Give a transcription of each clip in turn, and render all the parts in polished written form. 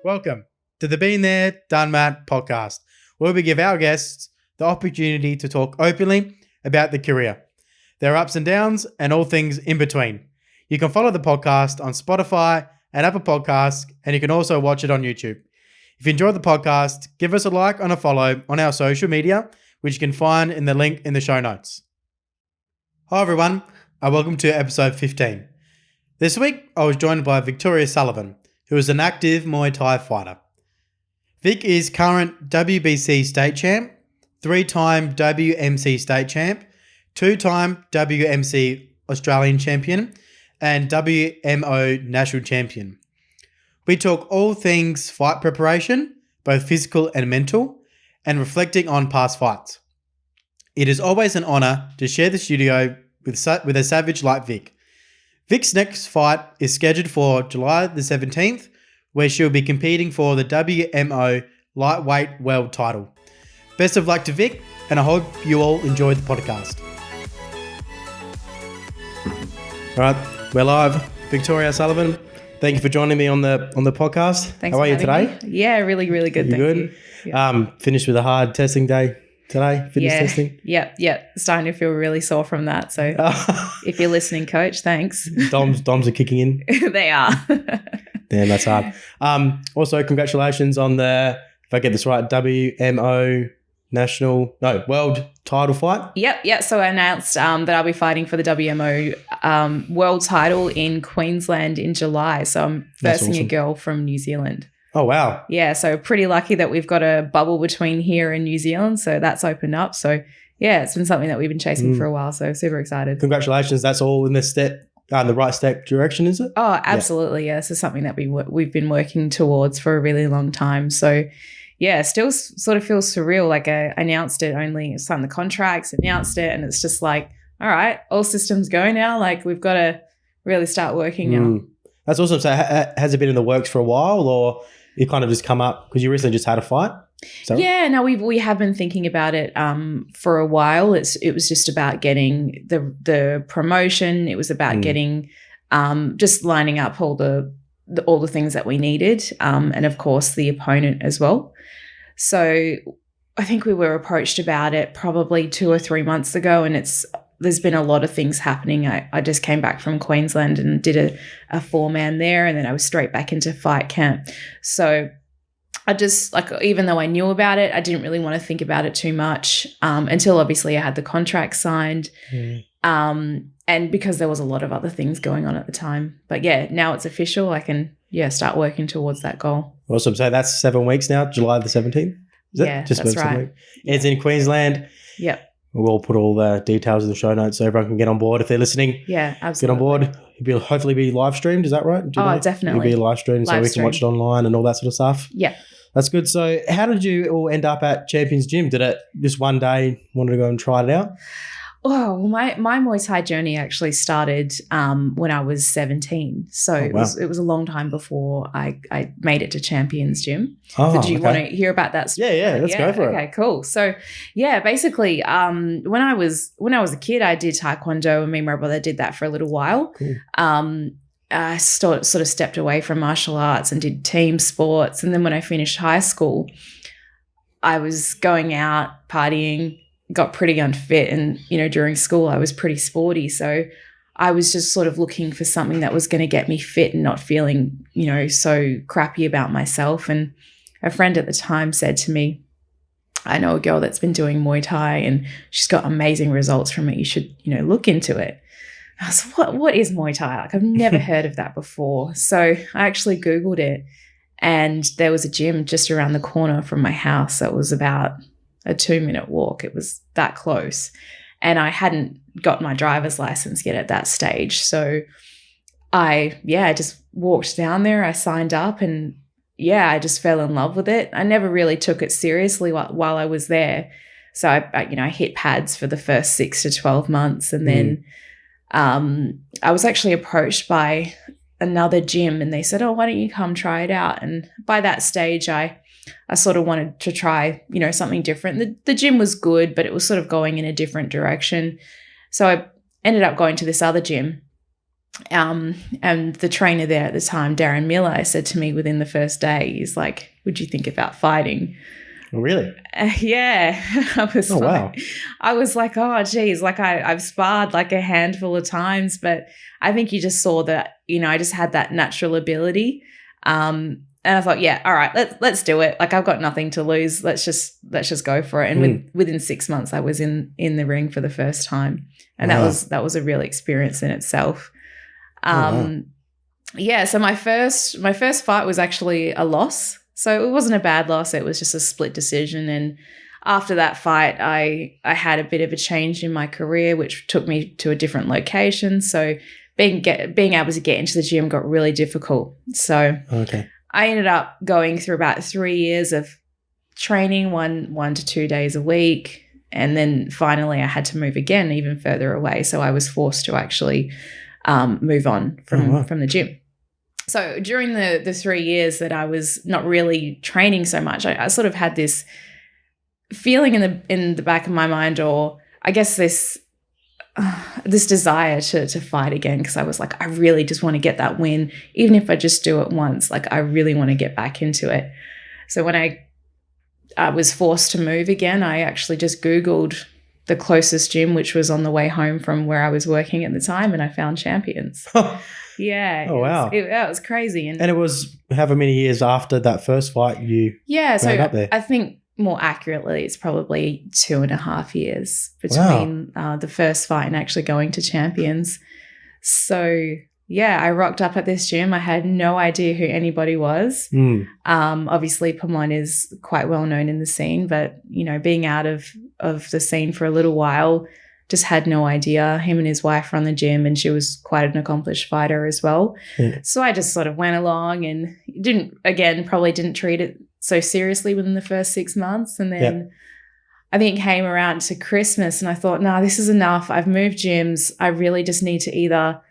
Welcome to the Been There, Done That podcast, where we give our guests the opportunity to talk openly about their career, their ups and downs, and all things in between. You can follow the podcast on Spotify and Apple Podcasts, and you can also watch it on YouTube. If you enjoyed the podcast, give us a like and a follow on our social media, which you can find in the link in the show notes. Hi everyone, and welcome to episode 15. This week, I was joined by Victoria Sullivan, who is an active Muay Thai fighter. Vic is current WBC state champ, 3-time WMC state champ, 2-time WMC Australian champion, and WMO national champion. We talk all things fight preparation, both physical and mental, and reflecting on past fights. It is always an honour to share the studio with a savage like Vic. Vic's next fight is scheduled for July the 17th, where she'll be competing for the WMO lightweight world title. Best of luck to Vic, and I hope you all enjoyed the podcast. All right, we're live. Victoria Sullivan, thank you for joining me on the podcast. Thanks. How are you today? Me. Yeah, really good. You good? You. Yeah. Finished with a hard testing day today, fitness testing? Yeah. Starting to feel really sore from that. So if you're listening, coach, thanks. DOMs are kicking in. They are. Damn, that's hard. Also, congratulations on the, if I get this right, WMO world title fight. Yep. So I announced that I'll be fighting for the WMO world title in Queensland in July. So I'm versing a girl from New Zealand. Oh, wow. Yeah, so pretty lucky that we've got a bubble between here and New Zealand. So that's opened up. So, yeah, it's been something that we've been chasing for a while. So super excited. Congratulations. That's all in the right step direction, is it? Oh, absolutely. Yeah. This is something that we've been working towards for a really long time. So, yeah, still sort of feels surreal. Like I announced it, only signed the contracts, announced it, and it's just like, all right, all systems go now. Like we've got to really start working now. That's awesome. So has it been in the works for a while, or you kind of just come up because you recently just had a fight? Yeah, no, we have been thinking about it for a while. It was just about getting the promotion. It was about getting just lining up all the things that we needed, and of course the opponent as well. So I think we were approached about it probably 2 or 3 months ago, and there's been a lot of things happening. I just came back from Queensland and did a 4-man there, and then I was straight back into fight camp. So I just, even though I knew about it, I didn't really want to think about it too much until obviously I had the contract signed. And because there was a lot of other things going on at the time. But yeah, now it's official. I can, start working towards that goal. Awesome. So that's 7 weeks now, July the 17th? That's right. It's in Queensland. Yep. We'll put all the details in the show notes so everyone can get on board if they're listening. Yeah, absolutely. Get on board. It'll hopefully be live streamed. Is that right? Definitely. It'll be live streamed so we can watch it online and all that sort of stuff. Yeah. That's good. So how did you all end up at Champions Gym? Did it just one day wanted to go and try it out? Oh, well, my Muay Thai journey actually started when I was 17. So it was a long time before I made it to Champions Gym. Oh, Did you want to hear about that? Yeah. Let's go for it. Okay, cool. So basically, when I was a kid, I did Taekwondo, and me and my brother did that for a little while. Cool. I sort of stepped away from martial arts and did team sports. And then when I finished high school, I was going out partying, got pretty unfit, and during school I was pretty sporty, so I was just sort of looking for something that was going to get me fit and not feeling so crappy about myself. And a friend at the time said to me, I know a girl that's been doing Muay Thai and she's got amazing results from it, you should look into it. I was like, what is Muay Thai? I've never heard of that before. So I actually Googled it, and there was a gym just around the corner from my house that was about a 2-minute walk. It was that close. And I hadn't got my driver's license yet at that stage. So I just walked down there. I signed up, and I just fell in love with it. I never really took it seriously while I was there. So I hit pads for the first 6 to 12 months. And then I was actually approached by another gym, and they said, oh, why don't you come try it out? And by that stage, I sort of wanted to try, something different. The gym was good, but it was sort of going in a different direction. So ended up going to this other gym. And the trainer there at the time, Darren Miller, said to me within the first day, he's like, would you think about fighting? Oh, really? Yeah. Wow. I was like, oh, geez, like I've sparred like a handful of times, but I think you just saw that, I just had that natural ability. And I thought, yeah, all right, let's do it. Like I've got nothing to lose. Let's just go for it. And within 6 months, I was in the ring for the first time, and Wow. that was a real experience in itself. Wow. Yeah. So my first fight was actually a loss. So it wasn't a bad loss. It was just a split decision. And after that fight, I had a bit of a change in my career, which took me to a different location. So being able to get into the gym got really difficult. So Okay. I ended up going through about 3 years of training, one to 2 days a week. And then finally I had to move again, even further away. So I was forced to actually move on from the gym. So during the 3 years that I was not really training so much, I sort of had this feeling in the back of my mind, or I guess this desire to fight again, because I was like, I really just want to get that win, even if I just do it once. Like I really want to get back into it. So when I was forced to move again, I actually just Googled the closest gym, which was on the way home from where I was working at the time, and I found Champions. Yeah. Oh, wow. It was crazy. And it was however many years after that first fight you so ran up there? I think more accurately, it's probably 2.5 years between the first fight and actually going to Champions. So yeah, I rocked up at this gym. I had no idea who anybody was. Obviously, Pomon is quite well known in the scene, but being out of the scene for a little while, just had no idea. Him and his wife run the gym, and she was quite an accomplished fighter as well. Yeah. So I just sort of went along and probably didn't treat it so seriously within the first 6 months. And then I think it came around to Christmas, and I thought, no, this is enough. I've moved gyms. I really just need to either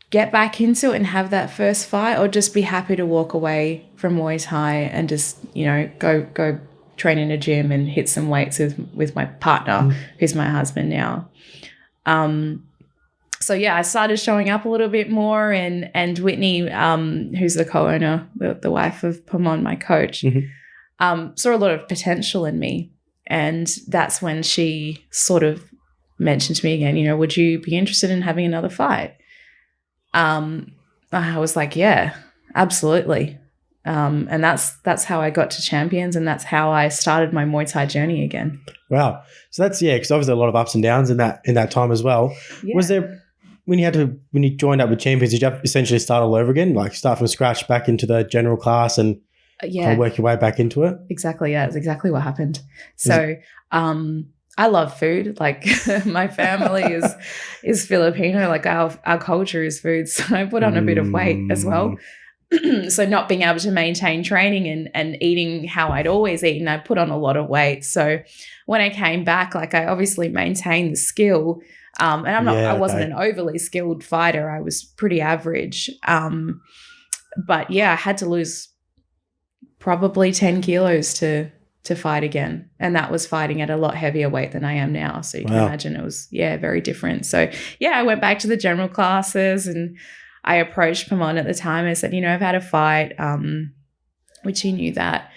get back into it and have that first fight, or just be happy to walk away from Muay Thai and just, go train in a gym and hit some weights with my partner, who's my husband now. So yeah, I started showing up a little bit more, and Whitney, who's the co-owner, the wife of Pomon, my coach, saw a lot of potential in me. And that's when she sort of mentioned to me again, would you be interested in having another fight? I was like, yeah, absolutely. And that's how I got to Champions, and that's how I started my Muay Thai journey again. Wow. So that's, because obviously a lot of ups and downs in that time as well. Yeah. Was there, when you joined up with Champions, did you have to essentially start all over again, like start from scratch back into the general class and kind of work your way back into it? Exactly. Yeah, that's exactly what happened. So, I love food. Like my family is Filipino. Like our culture is food. So I put on a bit of weight as well. So not being able to maintain training and eating how I'd always eaten, I put on a lot of weight. So when I came back, like I obviously maintained the skill. And I wasn't an overly skilled fighter. I was pretty average. But yeah, I had to lose probably 10 kilos to fight again. And that was fighting at a lot heavier weight than I am now. So you can imagine it was, very different. So yeah, I went back to the general classes, and I approached Pomon at the time. I said, I've had a fight, which he knew that.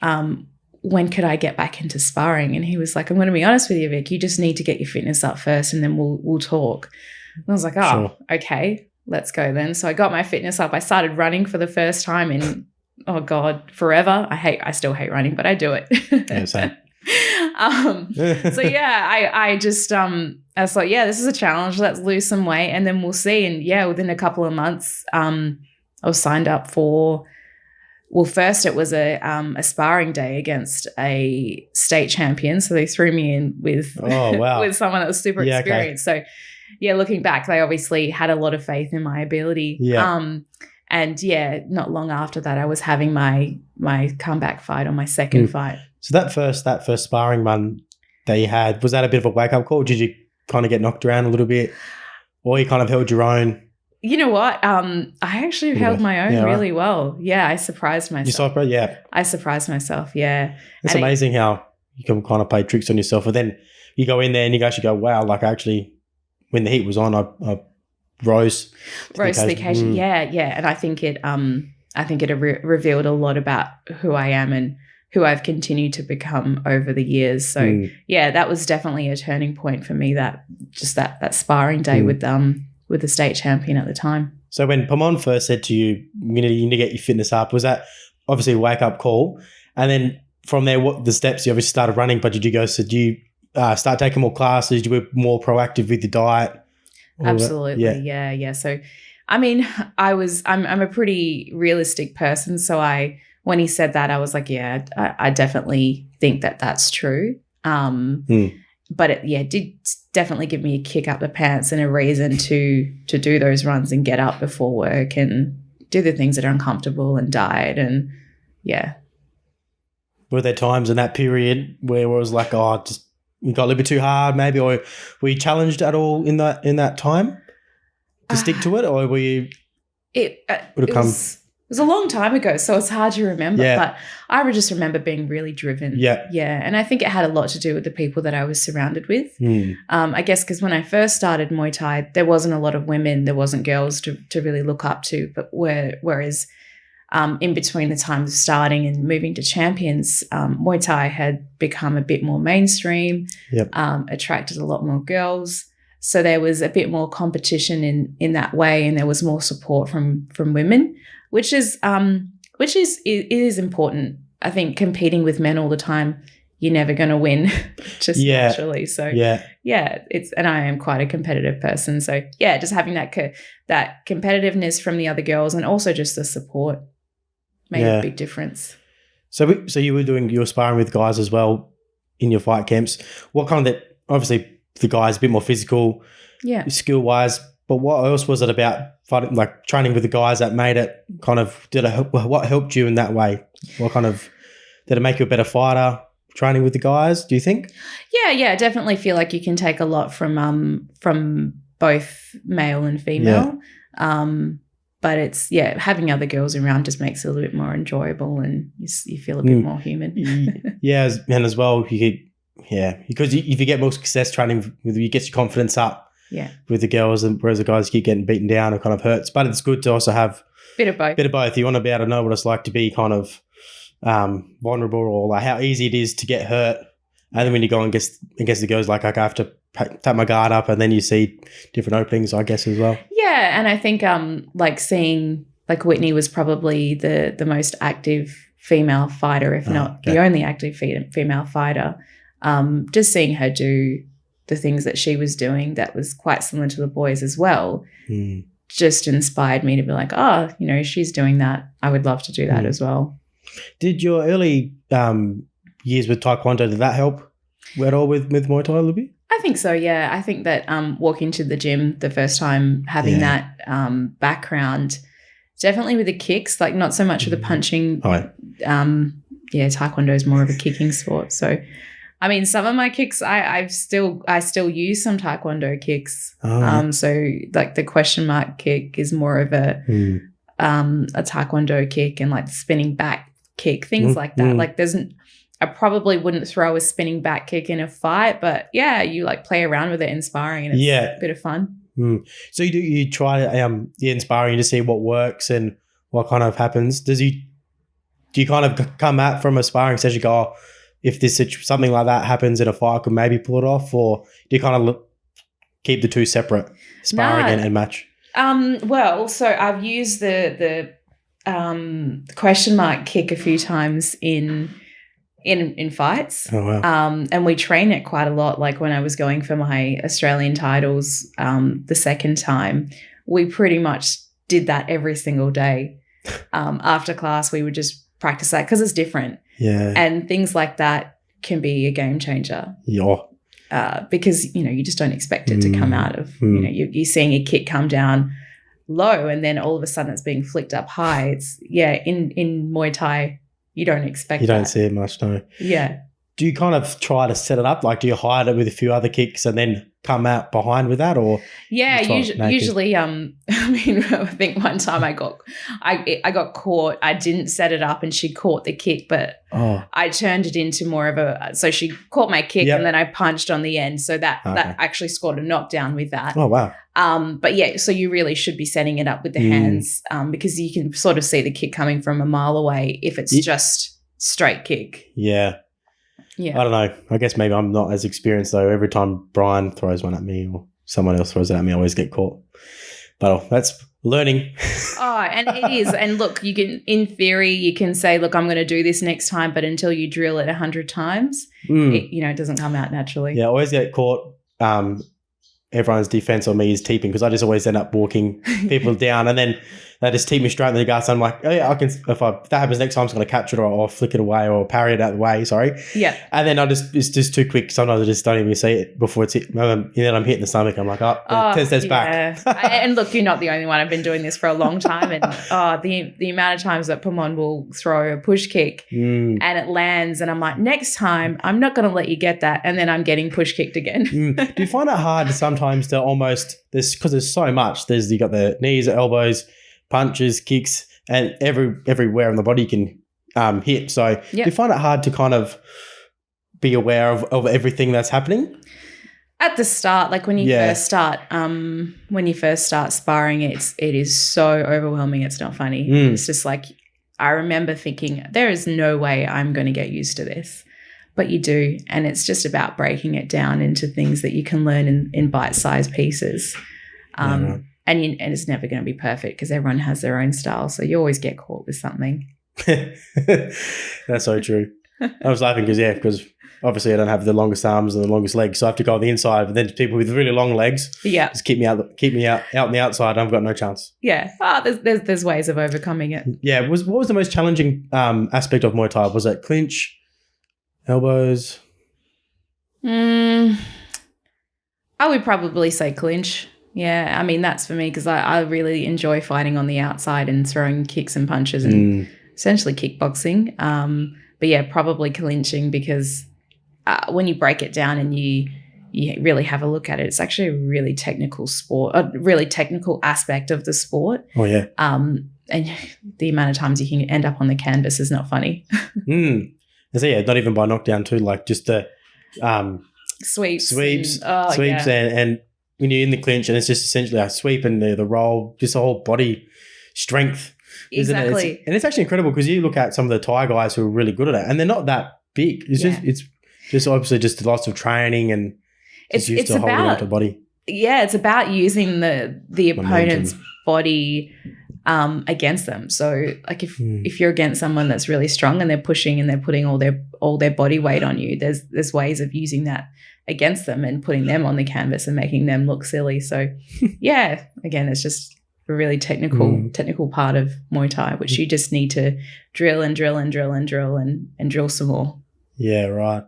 When could I get back into sparring? And he was like, I'm going to be honest with you, Vic, you just need to get your fitness up first, and then we'll talk. And I was like, okay, let's go then. So I got my fitness up. I started running for the first time in, oh God, forever. I still hate running, but I do it. Yeah, same. So yeah, I just, I was like, yeah, this is a challenge. Let's lose some weight and then we'll see. And yeah, within a couple of months, I was signed up for, well, first it was a sparring day against a state champion. So they threw me in with, with someone that was super experienced. Okay. So yeah, looking back, they obviously had a lot of faith in my ability. Yeah. And yeah, not long after that, I was having my comeback fight on my second fight. So that first sparring run that you had, was that a bit of a wake-up call? Did you kind of get knocked around a little bit, or you kind of held your own? You know what? I actually held my own really well. Yeah, I surprised myself. I surprised myself, yeah. It's amazing how you can kind of play tricks on yourself, and then you go in there and you actually go, wow, like I actually when the heat was on, I rose to the occasion. Yeah. And I think it revealed a lot about who I am and who I've continued to become over the years. So that was definitely a turning point for me, that sparring day with the state champion at the time. So when Pamon first said to you, you need to get your fitness up, was that obviously a wake-up call? And then from there, what the steps, you obviously started running, but did you start taking more classes? Did you be more proactive with the diet? Absolutely. Yeah. So, I mean, I'm a pretty realistic person. So when he said that, I was like, yeah, I definitely think that that's true. But it did definitely give me a kick up the pants and a reason to do those runs and get up before work and do the things that are uncomfortable and diet and Were there times in that period where it was like, just you got a little bit too hard maybe, or were you challenged at all in that time to stick to it, or were you? It was a long time ago, so it's hard to remember. Yeah. But I would just remember being really driven. Yeah. Yeah. And I think it had a lot to do with the people that I was surrounded with. I guess because when I first started Muay Thai, there wasn't a lot of women, there wasn't girls to really look up to. But whereas in between the time of starting and moving to champions, Muay Thai had become a bit more mainstream, attracted a lot more girls. So there was a bit more competition in that way, and there was more support from women. Which is important. I think competing with men all the time, you're never going to win, just naturally. So and I am quite a competitive person. So just having that competitiveness from the other girls and also just the support made a big difference. So you were doing your sparring with guys as well in your fight camps. What kind of obviously the guys a bit more physical, skill wise. But what else was it about fighting, like training with the guys that made it what helped you in that way? What kind of, did it make you a better fighter training with the guys, do you think? Yeah, I definitely feel like you can take a lot from both male and female. But it's, having other girls around just makes it a little bit more enjoyable and you feel a bit more human. And as well, because if you get more success training with, you get your confidence up. With the girls, and whereas the guys keep getting beaten down, it kind of hurts. But it's good to also have bit of both. You want to be able to know what it's like to be kind of vulnerable, or like how easy it is to get hurt. And then when you go against the girls, like I have to tap my guard up, and then you see different openings, I guess, as well. Yeah, and I think seeing Whitney was probably the most active female fighter, if not the only active female fighter. Just seeing her do the things that she was doing that was quite similar to the boys as well, just inspired me to be like, she's doing that. I would love to do that as well. Did your early years with Taekwondo, did that help at all with Muay Thai, Libby? I think so, yeah. I think that walking to the gym the first time, having that background, definitely with the kicks, like not so much with the punching. Taekwondo is more of a kicking sport. So I mean, some of my kicks, I still use some Taekwondo kicks. So like the question mark kick is more of a Taekwondo kick, and like the spinning back kick, things like that. Like I probably wouldn't throw a spinning back kick in a fight, but you like play around with it in sparring, and it's a bit of fun. So you try in sparring to see what works and what kind of happens. Do you kind of come at from a sparring session, go, if something like that happens in a fight, I could maybe pull it off, or do you kind of keep the two separate, sparring and match? Well, so I've used the question mark kick a few times in fights. Oh, wow. And we train it quite a lot. Like when I was going for my Australian titles the second time, we pretty much did that every single day. After class, we would just practice that because it's different. Yeah. And things like that can be a game changer. Yeah. Because, you just don't expect it to come out of, you're seeing a kick come down low and then all of a sudden it's being flicked up high. It's, in Muay Thai, you don't expect that. You don't see it much, no. Yeah. Do you kind of try to set it up? Like, do you hide it with a few other kicks and then come out behind with that, or Yeah, you try it naked? usually, I mean, I think one time I got caught. I didn't set it up, and she caught the kick, but Oh, I turned it into more of a. So she caught my kick, Yep. and then I punched on the end. So that Okay. actually scored a knockdown with that. oh wow. But yeah, so you really should be setting it up with the hands, because you can sort of see the kick coming from a mile away if it's just straight kick. Yeah. Yeah. I don't know. I guess maybe I'm not as experienced though. Every time Brian throws one at me or someone else throws it at me, I always get caught. But that's learning. Oh, and it is. And look, you can, in theory, you can say, look, I'm going to do this next time, but until you drill it 100 times, it doesn't come out naturally. Yeah, I always get caught. Everyone's defense on me is teeping because I just always end up walking people down, and then they just teep me straight in the guts. I'm like, oh yeah, I can. If that happens next time, I'm just going to catch it or flick it away or parry it out of the way. Sorry. Yeah. And then it's just too quick. Sometimes I just don't even see it before it's hit. And then I'm hitting the stomach. I'm like, 10 steps back. And look, you're not the only one. I've been doing this for a long time, and the amount of times that Pamon will throw a push kick and it lands, and I'm like, next time I'm not going to let you get that, and then I'm getting push kicked again. Do you find it hard sometimes to almost because there's so much? You got the knees, elbows, punches, kicks, and everywhere in the body you can hit. So do you find it hard to kind of be aware of everything that's happening? At the start, like when you first start sparring, it is so overwhelming. It's not funny. It's just like, I remember thinking, there is no way I'm going to get used to this. But you do, and it's just about breaking it down into things that you can learn in bite-sized pieces. And it's never going to be perfect because everyone has their own style, so you always get caught with something. That's so true. I was laughing because obviously I don't have the longest arms and the longest legs, so I have to go on the inside. But then people with really long legs, just keep me out on the outside. I've got no chance. Yeah, there's ways of overcoming it. Yeah, what was the most challenging aspect of Muay Thai? Was it clinch? Elbows? I would probably say clinch. Yeah, I mean, that's for me because I really enjoy fighting on the outside and throwing kicks and punches and essentially kickboxing. But yeah, probably clinching because when you break it down and you really have a look at it, it's actually a really technical sport, a really technical aspect of the sport. Oh, yeah. And the amount of times you can end up on the canvas is not funny. So yeah, not even by knockdown too, like just the sweeps, and when you're in the clinch and it's just essentially a sweep and the roll, just the whole body strength. Exactly. And it's actually incredible because you look at some of the Thai guys who are really good at it and they're not that big. It's just obviously just lots of training and it's used to holding onto the body. Yeah, it's about using the opponent's body against them. So like if you're against someone that's really strong and they're pushing and they're putting all their body weight on you, there's ways of using that against them and putting them on the canvas and making them look silly. So yeah, again, it's just a really technical part of Muay Thai, which you just need to drill and drill and drill and drill and drill some more. Yeah, right.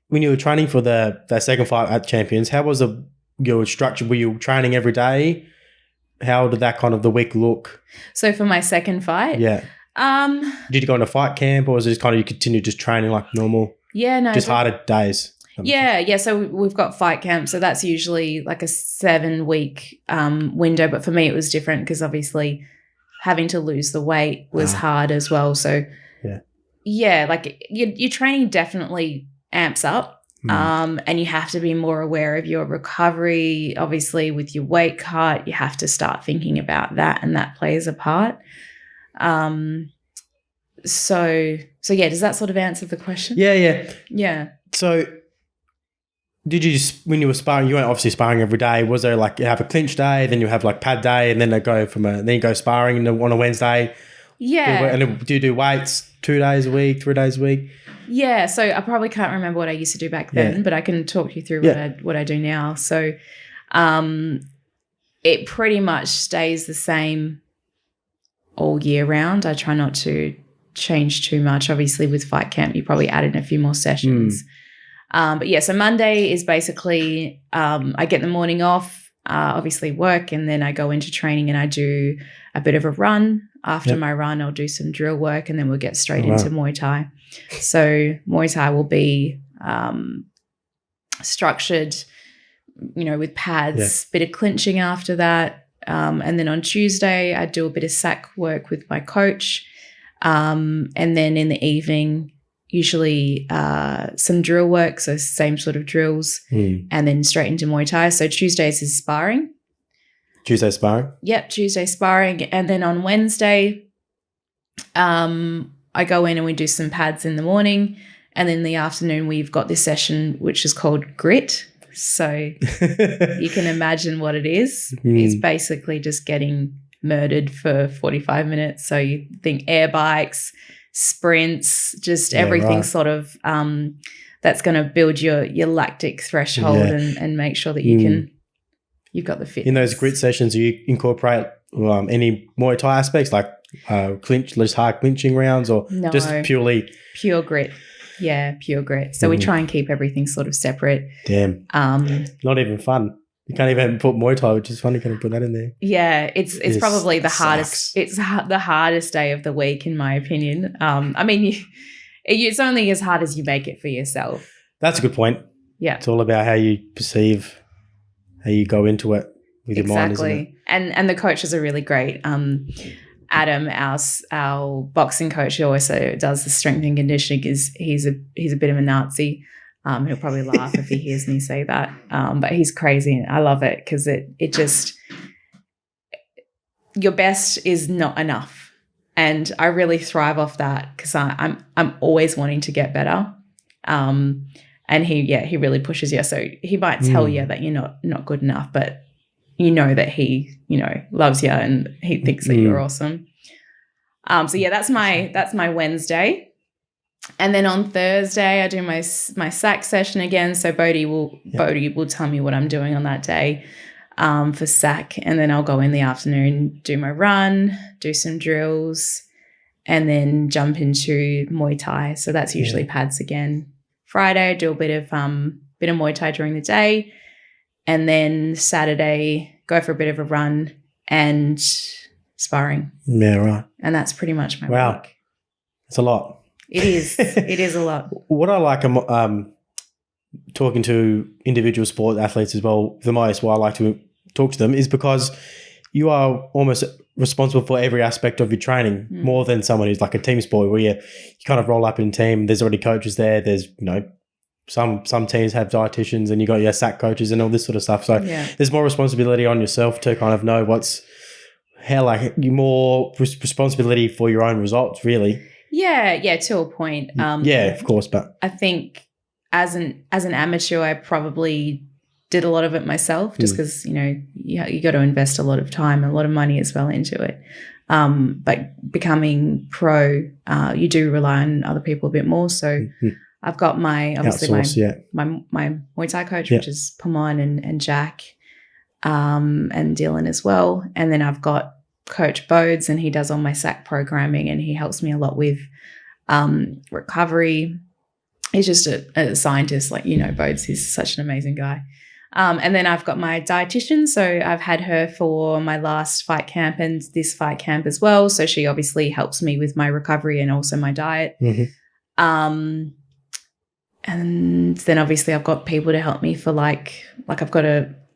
When you were training for that second fight at Champions, how was your structure? Were you training every day? How did that kind of the week look? So for my second fight? Yeah. Did you go into fight camp or was it just kind of you continue just training like normal? Yeah, no. Just harder days? Yeah. So we've got fight camp. So that's usually like a 7-week window. But for me, it was different because obviously having to lose the weight was hard as well. So like your training definitely amps up. And you have to be more aware of your recovery. Obviously, with your weight cut, you have to start thinking about that, and that plays a part. So yeah, does that sort of answer the question? Yeah. So, did you when you were sparring? You weren't obviously sparring every day. Was there like you have a clinch day, then you have like pad day, and then they go then you go sparring on a Wednesday? Yeah. And then do you do weights 2 days a week, 3 days a week? Yeah, so I probably can't remember what I used to do back then, but I can talk you through what I do now. So it pretty much stays the same all year round. I try not to change too much. Obviously, with fight camp, you probably add in a few more sessions. But yeah, so Monday is basically I get the morning off, obviously work, and then I go into training and I do a bit of a run. After my run, I'll do some drill work and then we'll get straight into Muay Thai. So Muay Thai will be structured with pads, bit of clinching after that. And then on Tuesday, I do a bit of sack work with my coach. And then in the evening, usually some drill work, so same sort of drills, and then straight into Muay Thai. So Tuesdays is sparring. Tuesday sparring? Yep, Tuesday sparring. And then on Wednesday, I go in and we do some pads in the morning. And then in the afternoon, we've got this session which is called grit. So you can imagine what it is. It's basically just getting murdered for 45 minutes. So you think air bikes, sprints, just everything sort of that's going to build your lactic threshold and make sure that you've got the fitness. In those grit sessions, do you incorporate any Muay Thai aspects like just hard clinching rounds or just purely? Pure grit. Yeah, pure grit. So we try and keep everything sort of separate. Damn. Not even fun. You can't even put Muay Thai, which is funny. Can you put that in there? Yeah, it's probably the hardest. It's the hardest day of the week, in my opinion. I mean, it's only as hard as you make it for yourself. That's a good point. Yeah, it's all about how you perceive, how you go into it with your mind, isn't it? And the coaches are really great. Adam, our boxing coach, who also does the strength and conditioning, he's a bit of a Nazi. He'll probably laugh if he hears me say that. But he's crazy. I love it because it just your best is not enough, and I really thrive off that because I'm always wanting to get better. And he really pushes you. So he might tell you that you're not good enough, but you know that he, loves you and he thinks that you're awesome. So yeah, that's my Wednesday. And then on Thursday, I do my sack session again. So Bodhi will tell me what I'm doing on that day for sack. And then I'll go in the afternoon, do my run, do some drills, and then jump into Muay Thai. So that's usually pads again. Friday, I do a bit of Muay Thai during the day. And then Saturday, go for a bit of a run and sparring. Yeah, right. And that's pretty much my week. It's a lot. It is. It is a lot. What I like talking to individual sport athletes as well, the most why I like to talk to them is because you are almost responsible for every aspect of your training more than someone who's like a team sport where you kind of roll up in a team. There's already coaches there. There's, some teams have dietitians and you got your SAC coaches and all this sort of stuff. So there's more responsibility on yourself to kind of know more responsibility for your own results, really. Yeah, to a point. Of course, but I think as an amateur, I probably did a lot of it myself, just because you got to invest a lot of time and a lot of money as well into it. But becoming pro, you do rely on other people a bit more. So I've got my Muay Thai coach, which is Pamon and Jack, and Dylan as well, and then I've got Coach Bodes, and he does all my SAC programming, and he helps me a lot with recovery. He's just a scientist, Bodes. He's such an amazing guy. And then I've got my dietitian, so I've had her for my last fight camp and this fight camp as well. So she obviously helps me with my recovery and also my diet. And then obviously I've got people to help me for like I've got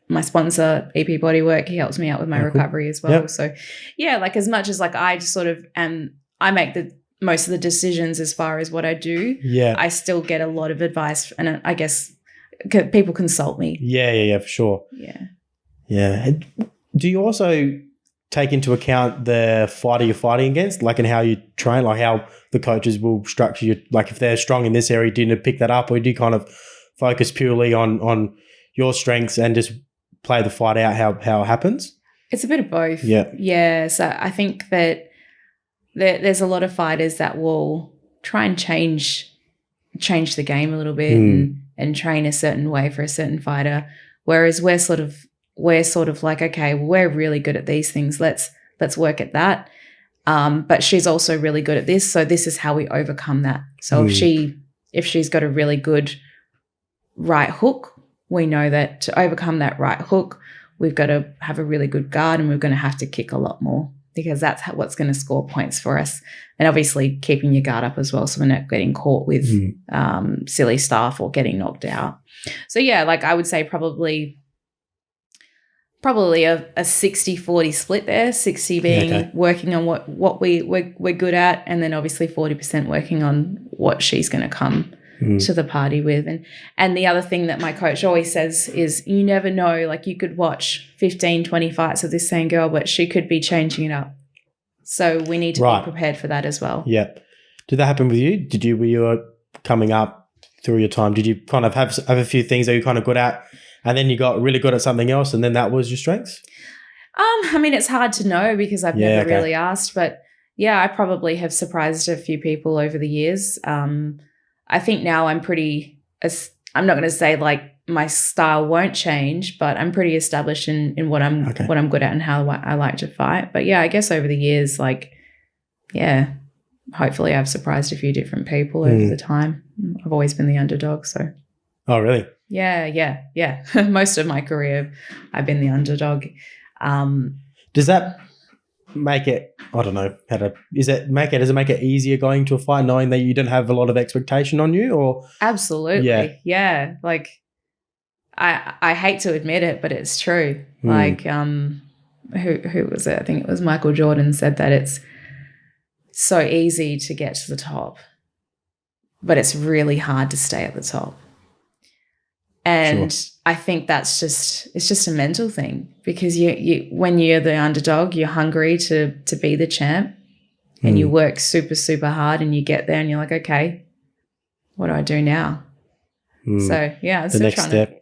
my sponsor, EP Bodywork. He helps me out with my recovery as well. Yep. So yeah, as much as I just sort of I make the most of the decisions as far as what I do. Yeah, I still get a lot of advice, and I guess people consult me. Yeah, for sure. Yeah. Do you also take into account the fighter you're fighting against, and how you train, how the coaches will structure you? If they're strong in this area, do you pick that up, or do you kind of focus purely on your strengths and just play the fight out how it happens? It's a bit of both. Yeah. So I think that there's a lot of fighters that will try and change the game a little bit and train a certain way for a certain fighter, whereas we're sort of like, okay, well, we're really good at these things. Let's work at that. But she's also really good at this, so this is how we overcome that. So if she's got a really good right hook, we know that to overcome that right hook, we've got to have a really good guard, and we're going to have to kick a lot more, because that's what's going to score points for us. And obviously keeping your guard up as well, so we're not getting caught with silly stuff or getting knocked out. So yeah, I would say probably probably a 60-40 split there, 60 being working on what we're good at, and then obviously 40% working on what she's going to come to the party with. And the other thing that my coach always says is you never know, like you could watch 15, 20 fights of this same girl, but she could be changing it up. So we need to be prepared for that as well. Yeah. Did that happen with you? When you were coming up through your time, did you kind of have a few things that you're kind of good at, and then you got really good at something else, and then that was your strengths? I mean, it's hard to know because I've never really asked, but yeah, I probably have surprised a few people over the years. I think now I'm not going to say like my style won't change, but I'm pretty established in what I'm good at and how I like to fight. But yeah, I guess over the years, like, yeah, hopefully I've surprised a few different people over the time. I've always been the underdog, so. Oh, really? Yeah. Most of my career, I've been the underdog. Does that make it, I don't know, does it make it easier going to a fight knowing that you don't have a lot of expectation on you, or? Absolutely. Yeah. Like, I hate to admit it, but it's true. Like, who was it? I think it was Michael Jordan said that it's so easy to get to the top, but it's really hard to stay at the top. And I think it's just a mental thing, because you when you're the underdog, you're hungry to be the champ, and you work super, super hard, and you get there and you're like, okay, what do I do now? So yeah, I'm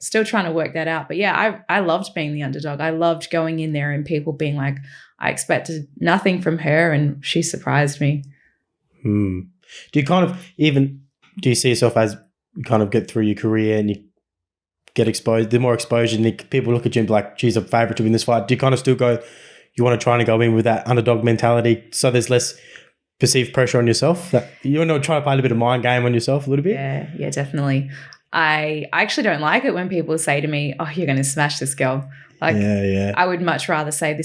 still trying to work that out. But yeah, I loved being the underdog. I loved going in there and people being like, I expected nothing from her and she surprised me. Do you see yourself as you kind of get through your career and you get exposed, the more exposure, and people look at you and be like, geez, I'm favourite to win this fight? Do you kind of still go, you want to try and go in with that underdog mentality so there's less perceived pressure on yourself? That you want to try to play a little bit of mind game on yourself a little bit? Yeah, definitely. I actually don't like it when people say to me, oh, you're going to smash this girl. Like, I would much rather say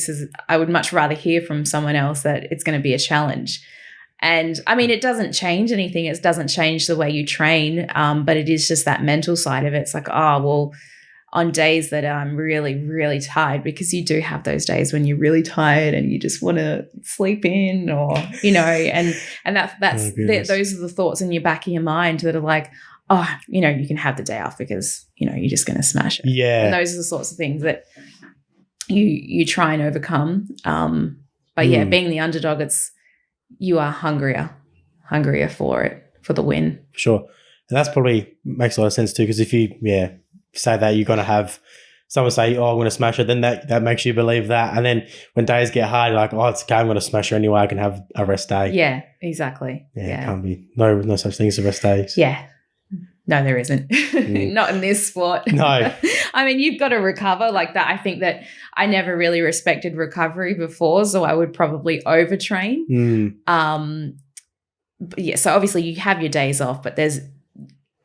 I would much rather hear from someone else that it's going to be a challenge. And I mean, it doesn't change anything. It doesn't change the way you train, but it is just that mental side of it. It's like, oh, well, on days that I'm really, really tired, because you do have those days when you're really tired and you just want to sleep in, or, you know, and those are the thoughts in your back of your mind that are like, oh, you know, you can have the day off because, you know, you're just going to smash it. Yeah. And those are the sorts of things that you try and overcome. But yeah, being the underdog, you are hungrier for it, for the win. Sure. And that's probably makes a lot of sense too, because if you say that, you're going to have someone say, oh, I'm going to smash her, then that makes you believe that. And then when days get hard, you're like, oh, it's okay, I'm going to smash her anyway, I can have a rest day. Yeah, exactly. Yeah. It can't be. No such thing as a rest days. Yeah. No, there isn't. Not in this sport. No. I mean, you've got to recover like that. I think that I never really respected recovery before, so I would probably overtrain. But yeah, so obviously you have your days off, but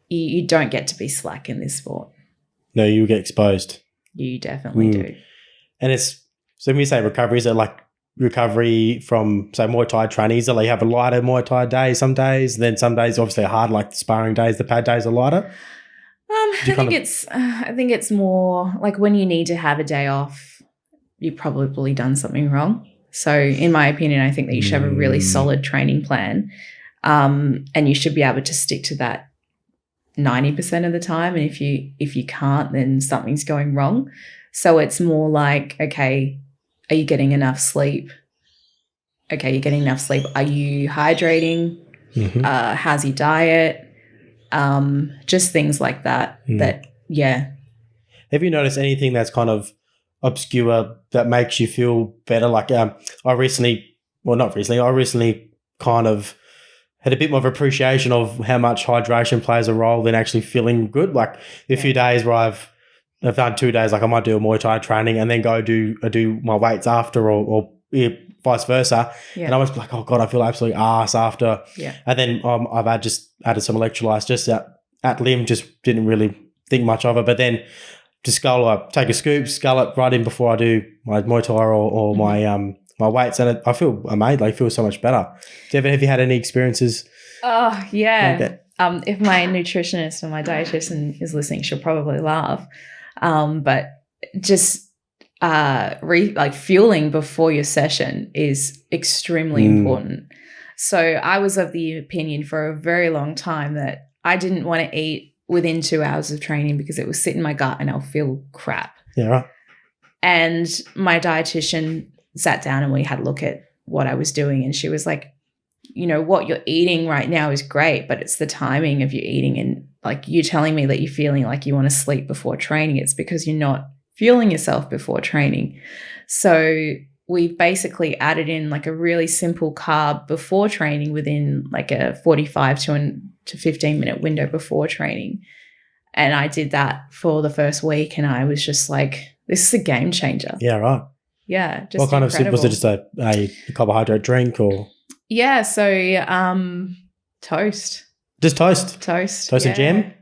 you don't get to be slack in this sport. No, you get exposed. You definitely do. And so when you say recovery, is it like recovery from, say, Muay Thai trainees? That you have a lighter Muay Thai day some days, then some days obviously hard, like the sparring days, the pad days are lighter? I think it's more like when you need to have a day off, you've probably done something wrong. So in my opinion, I think that you should have a really solid training plan, and you should be able to stick to that 90% of the time. And if you can't, then something's going wrong. So it's more like, okay, are you getting enough sleep? Okay, you're getting enough sleep. Are you hydrating? How's your diet? Just things like that. Have you noticed anything that's kind of obscure that makes you feel better? Like I recently kind of had a bit more of appreciation of how much hydration plays a role in actually feeling good. Like a few days where I've done 2 days, like I might do a Muay Thai training and then go do my weights after, or vice versa. Yeah. And I was like, oh God, I feel absolutely arse after. Yeah. And then I've added some electrolytes just at limb, just didn't really think much of it. But then just take a scoop, scull it right in before I do my Muay Thai or my weights, and I feel amazing. I feel so much better. Have you had any experiences? Oh yeah. Like that? If my nutritionist or my dietitian is listening, she'll probably laugh. But just fueling before your session is extremely important. So I was of the opinion for a very long time that I didn't want to eat within 2 hours of training because it would sit in my gut and I'll feel crap. Yeah, right. And my dietitian sat down and we had a look at what I was doing, and she was like, you know, what you're eating right now is great, but it's the timing of your eating. And like, you telling me that you're feeling like you want to sleep before training, it's because you're not fueling yourself before training. So we've basically added in like a really simple carb before training within like a 45 to 15 minute window before training. And I did that for the first week and I was just like, this is a game changer. Yeah, right. Yeah. Just what kind incredible. of, was it just a carbohydrate drink or? Yeah. So toast. Just toast? Toast. Toast and jam?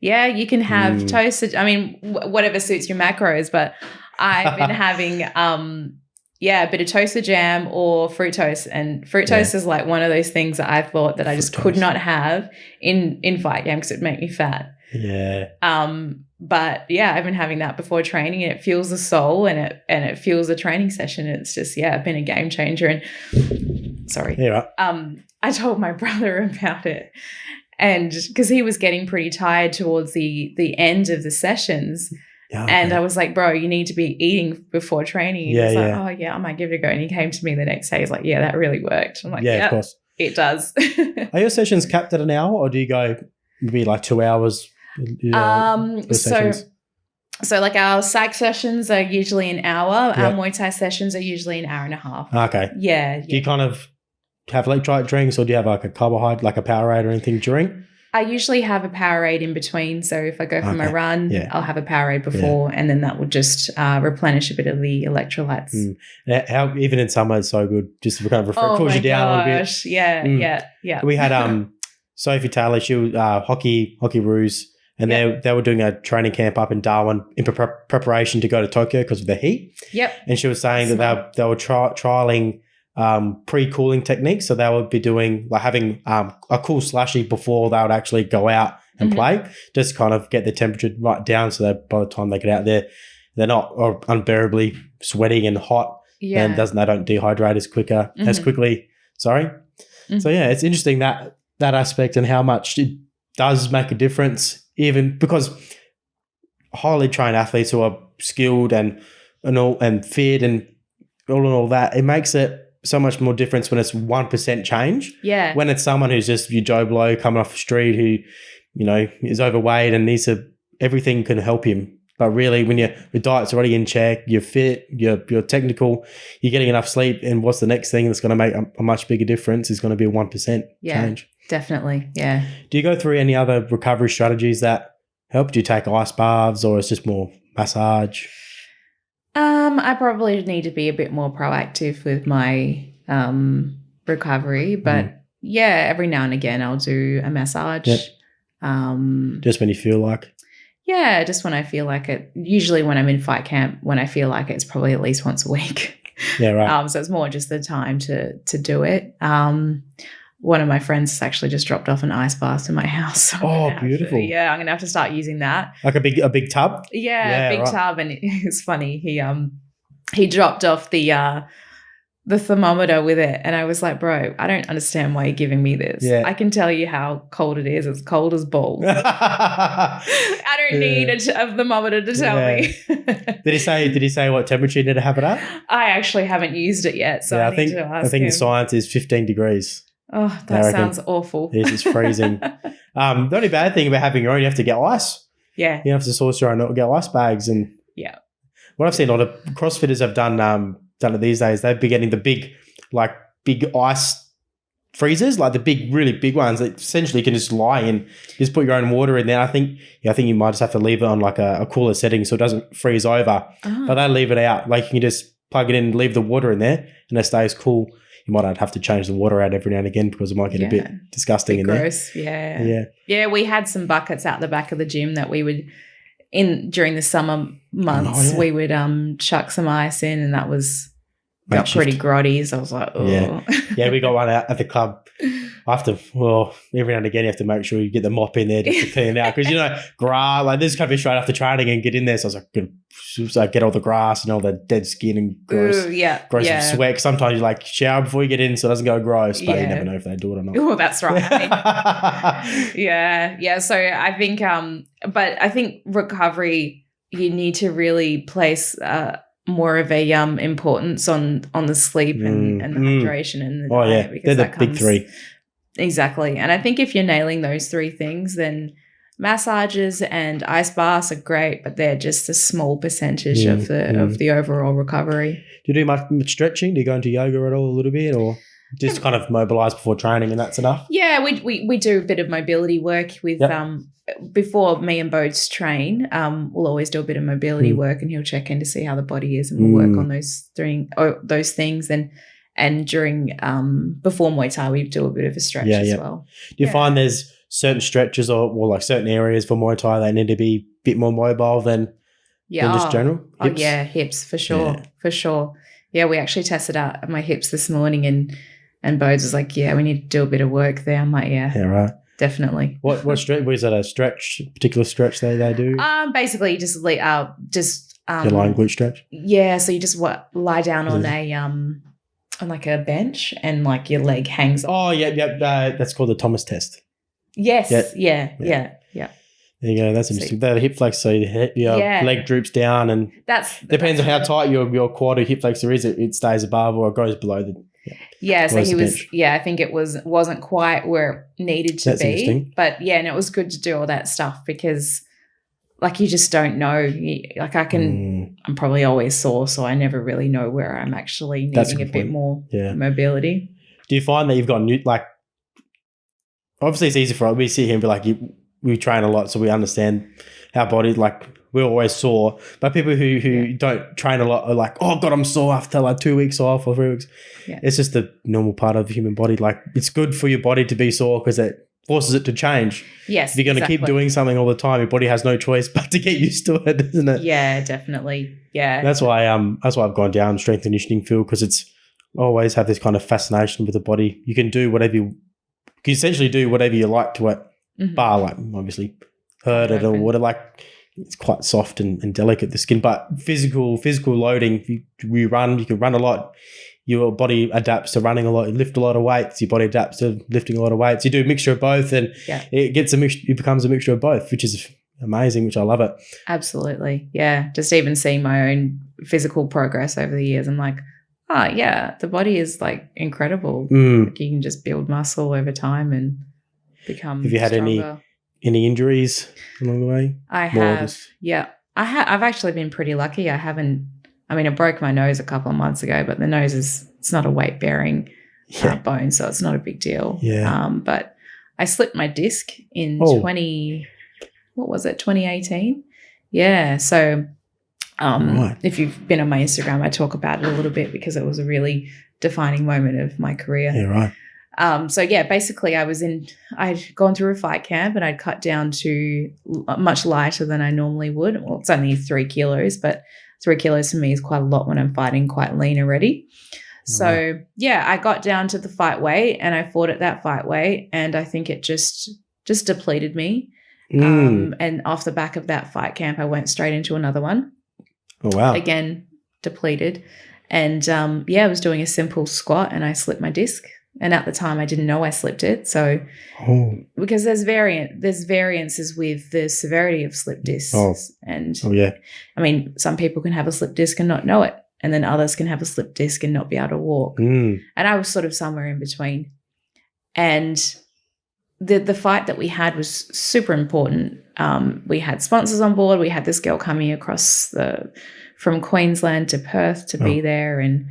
Yeah, you can have toasted, I mean, whatever suits your macros, but I've been having, a bit of toasted jam or fruit toast. And fruit toast is like one of those things that I thought that I just could not have in fight game because it would make me fat. Yeah. But yeah, I've been having that before training and it fuels the soul and it fuels the training session. It's just, been a game changer. And sorry. Yeah, right. I told my brother about it. And because he was getting pretty tired towards the end of the sessions. Yeah, okay. And I was like, bro, you need to be eating before training. And he's like, oh, yeah, I might give it a go. And he came to me the next day. He's like, yeah, that really worked. I'm like, yeah, of course. It does. Are your sessions capped at an hour or do you go maybe like 2 hours? So like our psych sessions are usually an hour. Our Muay Thai sessions are usually an hour and a half. Okay. Yeah. Do you kind of have electrolyte drinks or do you have like a carbohydrate, like a Powerade or anything during? I usually have a Powerade in between. So if I go for my run, I'll have a Powerade before and then that will just replenish a bit of the electrolytes. How even in summer it's so good, just to kind of cools you down a little bit. Yeah. We had Sophie Taylor, she was hockey ruse, and they were doing a training camp up in Darwin in preparation to go to Tokyo because of the heat. Yep. And she was saying that they were trialing pre-cooling techniques. So they would be doing like having a cool slushy before they would actually go out and play, just kind of get the temperature right down so that by the time they get out there, they're not unbearably sweaty and hot and they don't dehydrate as quickly. Sorry. So yeah, it's interesting that aspect and how much it does make a difference, even because highly trained athletes who are skilled and fit and all that, it makes it so much more difference when it's 1% change. Yeah. When it's someone who's just your Joe Blow coming off the street who, you know, is overweight and needs everything can help him. But really, when your diet's already in check, you're fit, you're technical, you're getting enough sleep, and what's the next thing that's going to make a much bigger difference is going to be a 1% change. Definitely, yeah. Do you go through any other recovery strategies that help? Do you take ice baths or it's just more massage? I probably need to be a bit more proactive with my recovery, but every now and again I'll do a massage. Yep. Just when you feel like? Yeah, just when I feel like it. Usually when I'm in fight camp, when I feel like it's probably at least once a week. Yeah, right. So it's more just the time to do it. One of my friends has actually just dropped off an ice bath in my house. So beautiful. I'm going to have to start using that. Like a big tub? Yeah, a big tub. And it's funny. He dropped off the thermometer with it. And I was like, bro, I don't understand why you're giving me this. Yeah. I can tell you how cold it is. It's cold as balls. I don't need a thermometer to tell me. Did he say what temperature you need to have it at? I actually haven't used it yet. So I think the science is 15 degrees. Oh, that sounds awful. It's freezing. The only bad thing about having your own, you have to get ice. Yeah. You have to source your own, get ice bags. And what I've seen a lot of CrossFitters have done it these days. They've been getting the big ice freezers, like the big, really big ones that essentially you can just lie in, just put your own water in there. I think you might just have to leave it on like a cooler setting so it doesn't freeze over. Oh. But they leave it out. Like you can just plug it in and leave the water in there and it stays cool. You might have to change the water out every now and again because it might get a bit disgusting in gross. there. Yeah, we had some buckets out the back of the gym that we would during the summer months we would chuck some ice in and that got pretty grotty. So I was like, oh. Yeah, we got one out at the club every now and again, you have to make sure you get the mop in there just to clean it out. Because, grass, like this can't be straight after training and get in there. So I was like, good. So I get all the grass and all the dead skin and gross sweat. Sometimes you like shower before you get in so it doesn't go gross, but you never know if they do it or not. Oh, that's right. Yeah. So I think, but I think recovery, you need to really place more of a importance on the sleep and the hydration and the diet, because they're the big three. Exactly. And I think if you're nailing those three things, then massages and ice baths are great, but they're just a small percentage of the overall recovery. Do you do much stretching? Do you go into yoga at all a little bit, or just kind of mobilise before training and that's enough? Yeah, we do a bit of mobility work with before me and Bodes train. We'll always do a bit of mobility work, and he'll check in to see how the body is, and we'll work on those things. And during before Muay Thai, we do a bit of a stretch as well. Do you find there's certain stretches or like certain areas for Muay Thai that need to be a bit more mobile than just general? Hips? Hips for sure, for sure. Yeah, we actually tested out my hips this morning, and Bodes was like, "Yeah, we need to do a bit of work there." I'm like, "Yeah, right, definitely." What stretch? Was that a stretch? Particular stretch they do? Basically, you just your lying glute stretch. Yeah, so you just lie down on on like a bench, and like your leg hangs. Oh yeah. That's called the Thomas test. Yes. Yeah. There you go. That's interesting. The hip flexor, so your leg droops down, and depends on how tight your quad or hip flexor is. It stays above or it goes below the. So he was. Bench. I think it wasn't quite where it needed to be. But and it was good to do all that stuff, because like you just don't know. Like I'm probably always sore, so I never really know where I'm actually needing a bit more mobility. Do you find that you've got obviously it's easy for us. We sit here and be like, we train a lot, so we understand our body. Like we're always sore, but people who don't train a lot are like, oh God, I'm sore after like 2 weeks off or 3 weeks. Yeah. It's just the normal part of the human body. Like it's good for your body to be sore because it forces it to change. Yes, if you're going to keep doing something all the time, your body has no choice but to get used to it, isn't it? Yeah, definitely. Yeah. That's why I've gone down strength and conditioning field, because it's always have this kind of fascination with the body. You can do whatever you can essentially do whatever you like to it, bar like obviously hurt it or whatever. Like it's quite soft and delicate, the skin, but physical loading. If you run, you can run a lot. Your body adapts to running a lot. You lift a lot of weights. Your body adapts to lifting a lot of weights. You do a mixture of both, and it becomes a mixture of both, which is amazing, which I love it. Absolutely, yeah. Just even seeing my own physical progress over the years, I'm like, oh yeah, the body is like incredible. Like you can just build muscle over time and become. Have you had stronger. any injuries along the way? I have. Yeah, I've actually been pretty lucky. I broke my nose a couple of months ago, but the nose it's not a weight bearing bone, so it's not a big deal. Yeah. But I slipped my disc in 2018. Yeah. So if you've been on my Instagram, I talk about it a little bit because it was a really defining moment of my career. Yeah, right. Basically I'd gone through a fight camp and I'd cut down to much lighter than I normally would. Well, it's only 3 kilos, but 3 kilos for me is quite a lot when I'm fighting quite lean already. So I got down to the fight weight and I fought at that fight weight, and I think it just depleted me. And off the back of that fight camp, I went straight into another one. Oh, wow. Again, depleted. And I was doing a simple squat and I slipped my disc. And at the time I didn't know I slipped it. So because there's variances with the severity of slip discs. And some people can have a slip disc and not know it. And then others can have a slip disc and not be able to walk. And I was sort of somewhere in between. And the fight that we had was super important. We had sponsors on board. We had this girl coming across from Queensland to Perth to be there. And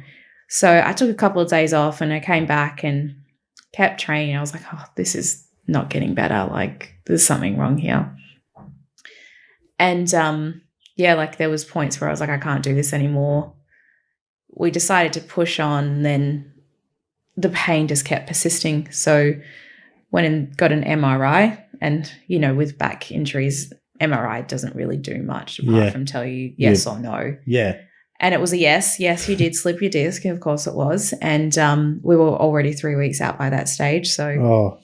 so I took a couple of days off and I came back and kept training. I was like, oh, this is not getting better. Like there's something wrong here. And there was points where I was like, I can't do this anymore. We decided to push on, and then the pain just kept persisting. So went and got an MRI, and, with back injuries, MRI doesn't really do much apart from tell you yes or no. Yeah. And it was a yes. Yes, you did slip your disc. Of course it was. And we were already 3 weeks out by that stage. So,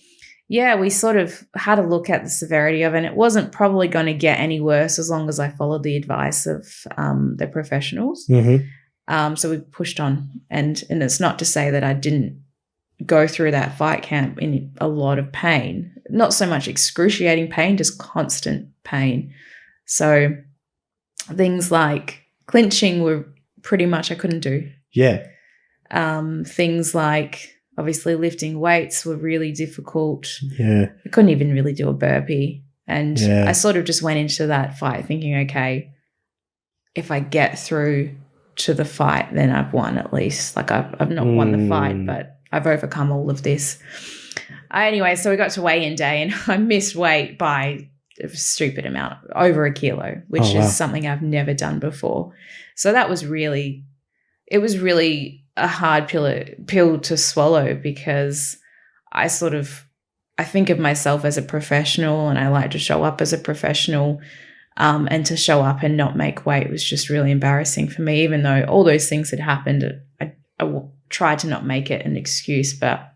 yeah, we sort of had a look at the severity of it. And it wasn't probably going to get any worse as long as I followed the advice of the professionals. Mm-hmm. So we pushed on. And it's not to say that I didn't go through that fight camp in a lot of pain. Not so much excruciating pain, just constant pain. So things like clinching were pretty much I couldn't do. Yeah. Things like obviously lifting weights were really difficult. Yeah. I couldn't even really do a burpee. And I sort of just went into that fight thinking, okay, if I get through to the fight, then I've won at least. Like I've not won the fight, but I've overcome all of this. Anyway, so we got to weigh-in day and I missed weight by a stupid amount, over a kilo, which is something I've never done before. So that was really a hard pill to swallow because I think of myself as a professional and I like to show up as a professional, and to show up and not make weight was just really embarrassing for me, even though all those things had happened. I tried to not make it an excuse, but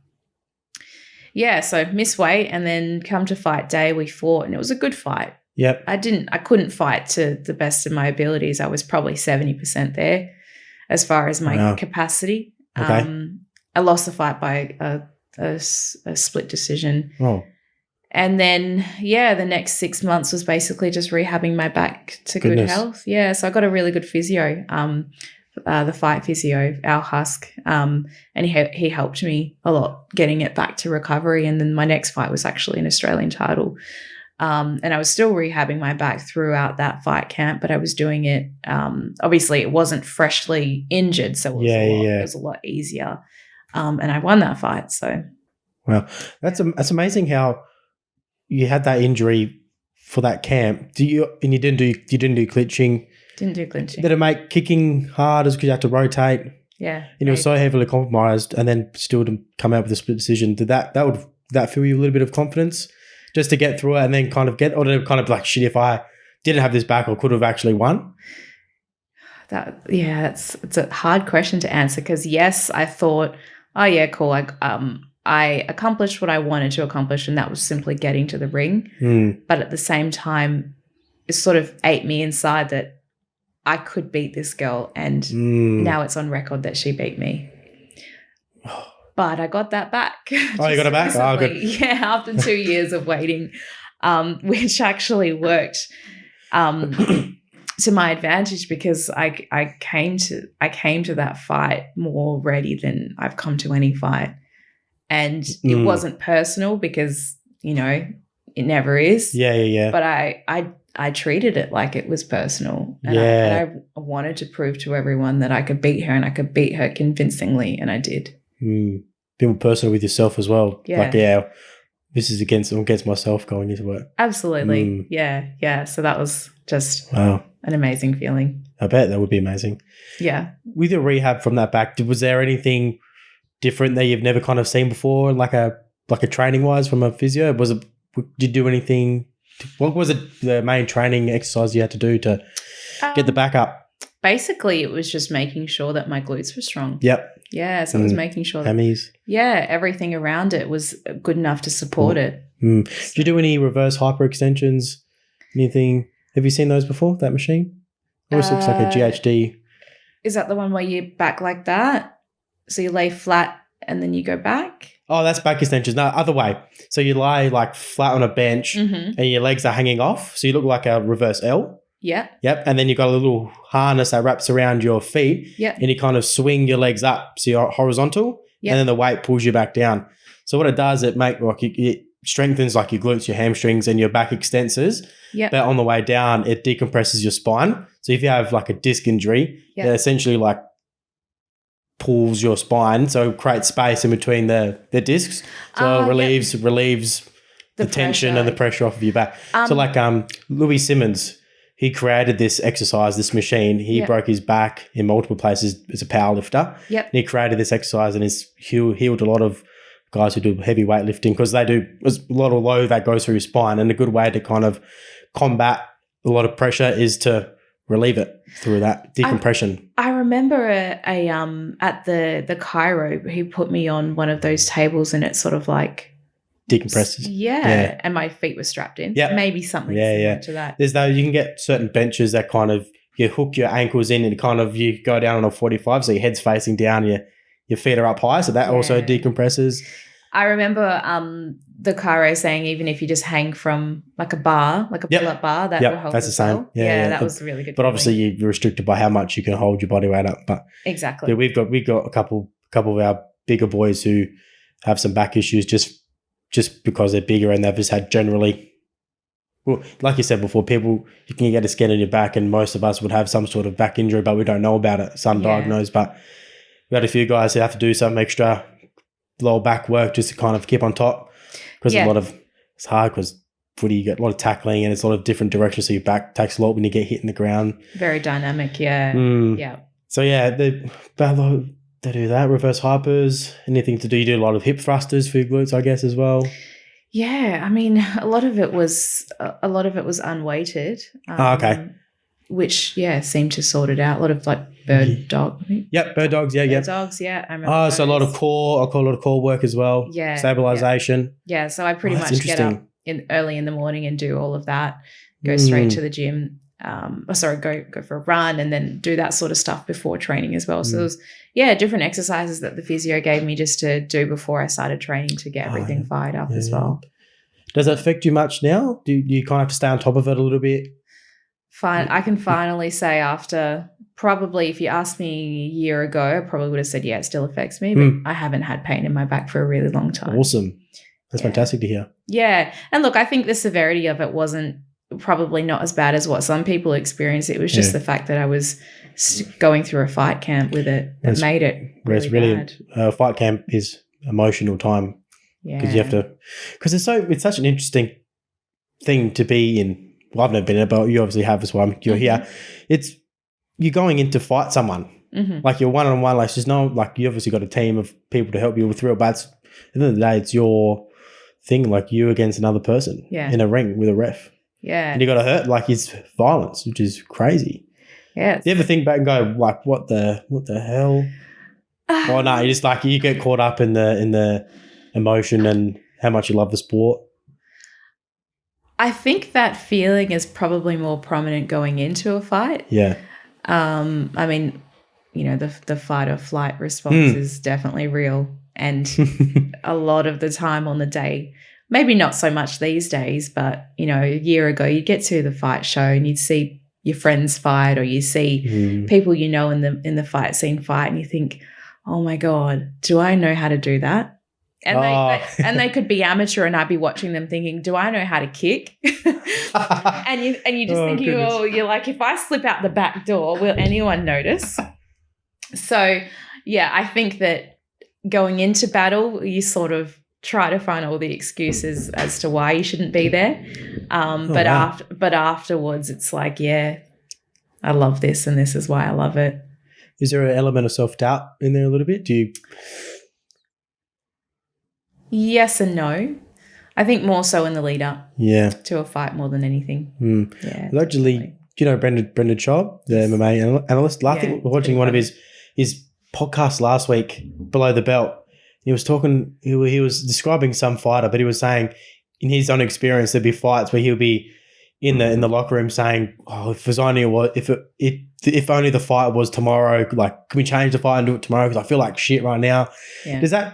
yeah, so miss weight and then come to fight day, we fought and it was a good fight. Yep. I couldn't fight to the best of my abilities. I was probably 70% there as far as my capacity. Okay. I lost the fight by a split decision. Oh. And then, the next 6 months was basically just rehabbing my back to good health. Yeah, so I got a really good physio, the fight physio, Al Husk, and he helped me a lot getting it back to recovery. And then my next fight was actually an Australian title. And I was still rehabbing my back throughout that fight camp, but I was doing it. Obviously, it wasn't freshly injured, so it was a lot easier. And I won that fight. So, wow, that's amazing how you had that injury for that camp. You didn't do clinching. Didn't do clinching. Did it make kicking hard as because you had to rotate? Yeah, and it was so heavily compromised, and then still to come out with a split decision. Did that fill you a little bit of confidence? Just to get through it and then kind of get, or to kind of like, shit, if I didn't have this back, I could have actually won? It's a hard question to answer because, yes, I thought, oh, yeah, cool. I accomplished what I wanted to accomplish, and that was simply getting to the ring. But at the same time, it sort of ate me inside that I could beat this girl, and now it's on record that she beat me. But I got that back. Oh, you got it back? Oh, good. Yeah, after 2 years of waiting, which actually worked to my advantage because I came to that fight more ready than I've come to any fight. And it wasn't personal because, it never is. Yeah. But I treated it like it was personal. And I wanted to prove to everyone that I could beat her, and I could beat her convincingly, and I did. Be personal with yourself as well. Yeah. Like, this is against myself going into it. Absolutely. Yeah. So that was just an amazing feeling. I bet that would be amazing. Yeah. With your rehab from that back, was there anything different that you've never kind of seen before, like a training wise from a physio? Did you do anything? What was it, the main training exercise you had to do to get the back up? Basically, it was just making sure that my glutes were strong. Yep. Yeah, so it was making sure that hammies. Yeah, everything around it was good enough to support it. Did you do any reverse hyperextensions? Anything? Have you seen those before? That machine? Always looks like a GHD. Is that the one where you back like that? So you lay flat and then you go back? Oh, that's back extensions. No, other way. So you lie like flat on a bench and your legs are hanging off. So you look like a reverse L. Yeah. Yep. And then you've got a little harness that wraps around your feet. Yeah. And you kind of swing your legs up. So you're horizontal. Yeah. And then the weight pulls you back down. So what it does, it strengthens like your glutes, your hamstrings, and your back extensors. Yeah. But on the way down, it decompresses your spine. So if you have like a disc injury, it essentially like pulls your spine. So it creates space in between the discs. So it relieves the tension and the pressure off of your back. So like Louis Simmons, he created this exercise, this machine. He broke his back in multiple places as a power lifter. Yep. And he created this exercise and he's healed a lot of guys who do heavy weightlifting because there's a lot of load that goes through your spine. And a good way to kind of combat a lot of pressure is to relieve it through that decompression? I remember at the chiro, he put me on one of those tables and it sort of like Decompresses. Yeah. And my feet were strapped in. Yeah. Maybe something similar to that. There's though, you can get certain benches that kind of, you hook your ankles in and kind of, you go down on a 45, so your head's facing down, your feet are up high, so that also decompresses. I remember the chiro saying even if you just hang from like a bar, like a pull-up bar, that will help. That's the same. Well. Yeah, that was really good. But obviously you're restricted by how much you can hold your body weight up. But exactly. Yeah, we've got a couple of our bigger boys who have some back issues just because they're bigger and they've just had generally, well, like you said before, people, you can get a scan on your back and most of us would have some sort of back injury, but we don't know about it. It's undiagnosed, but we had a few guys who have to do some extra lower back work just to kind of keep on top because it's hard because footy, you get a lot of tackling and it's a lot of different directions, so your back takes a lot when you get hit in the ground. Very dynamic, yeah. So they do that, reverse hypers, anything to do. You do a lot of hip thrusters for your glutes, I guess, as well. Yeah, I mean, a lot of it was unweighted. Okay. Which seemed to sort it out. A lot of like bird dog. Yep, bird dogs. Yeah, bird dogs. Yeah, I remember. So a lot of core. I call a lot of core work as well. Yeah, stabilization. Yeah, so I pretty much get up early in the morning and do all of that. Go straight to the gym. Go for a run and then do that sort of stuff before training as well. So there was different exercises that the physio gave me just to do before I started training to get everything fired up as well. Does it affect you much now? Do you kind of have to stay on top of it a little bit? Fine. I can finally say after probably, if you asked me a year ago, I probably would have said, it still affects me, but I haven't had pain in my back for a really long time. Awesome. That's fantastic to hear. Yeah. And look, I think the severity of it wasn't probably not as bad as what some people experience. It was just the fact that I was going through a fight camp with it that made it really bad. Fight camp is emotional time because you have to, because it's such an interesting thing to be in. Well, I've never been in it, but you obviously have as well. You're here. You're going in to fight someone. Like you're one-on-one. Like there's no, like you obviously got a team of people to help you through it, but at the end of the day, it's your thing, like you against another person in a ring with a ref. Yeah. And you got to hurt, like it's violence, which is crazy. Yeah. You ever think back and go, like, what the hell? Oh no, you just like, you get caught up in the emotion and how much you love the sport. I think that feeling is probably more prominent going into a fight. Yeah. I mean, the fight or flight response is definitely real. And a lot of the time on the day, maybe not so much these days, but, a year ago, you'd get to the fight show and you'd see your friends fight or you see people in the fight scene fight and you think, oh, my God, do I know how to do that? And they could be amateur and I'd be watching them thinking, do I know how to kick? and you just think, you're like, if I slip out the back door, will anyone notice? So, I think that going into battle, you sort of try to find all the excuses as to why you shouldn't be there. But afterwards, it's like, I love this and this is why I love it. Is there an element of self-doubt in there a little bit? Do you... Yes and no. I think more so in the lead up to a fight more than anything. Yeah. Allegedly, do you know Brendan Schaub, the MMA analyst? I think we were watching one of his podcasts last week, Below the Belt. He was talking, he was describing some fighter, but he was saying in his own experience, there'd be fights where he'll be in the locker room saying, "Oh, if only the fight was tomorrow, like, can we change the fight and do it tomorrow? Because I feel like shit right now." Yeah.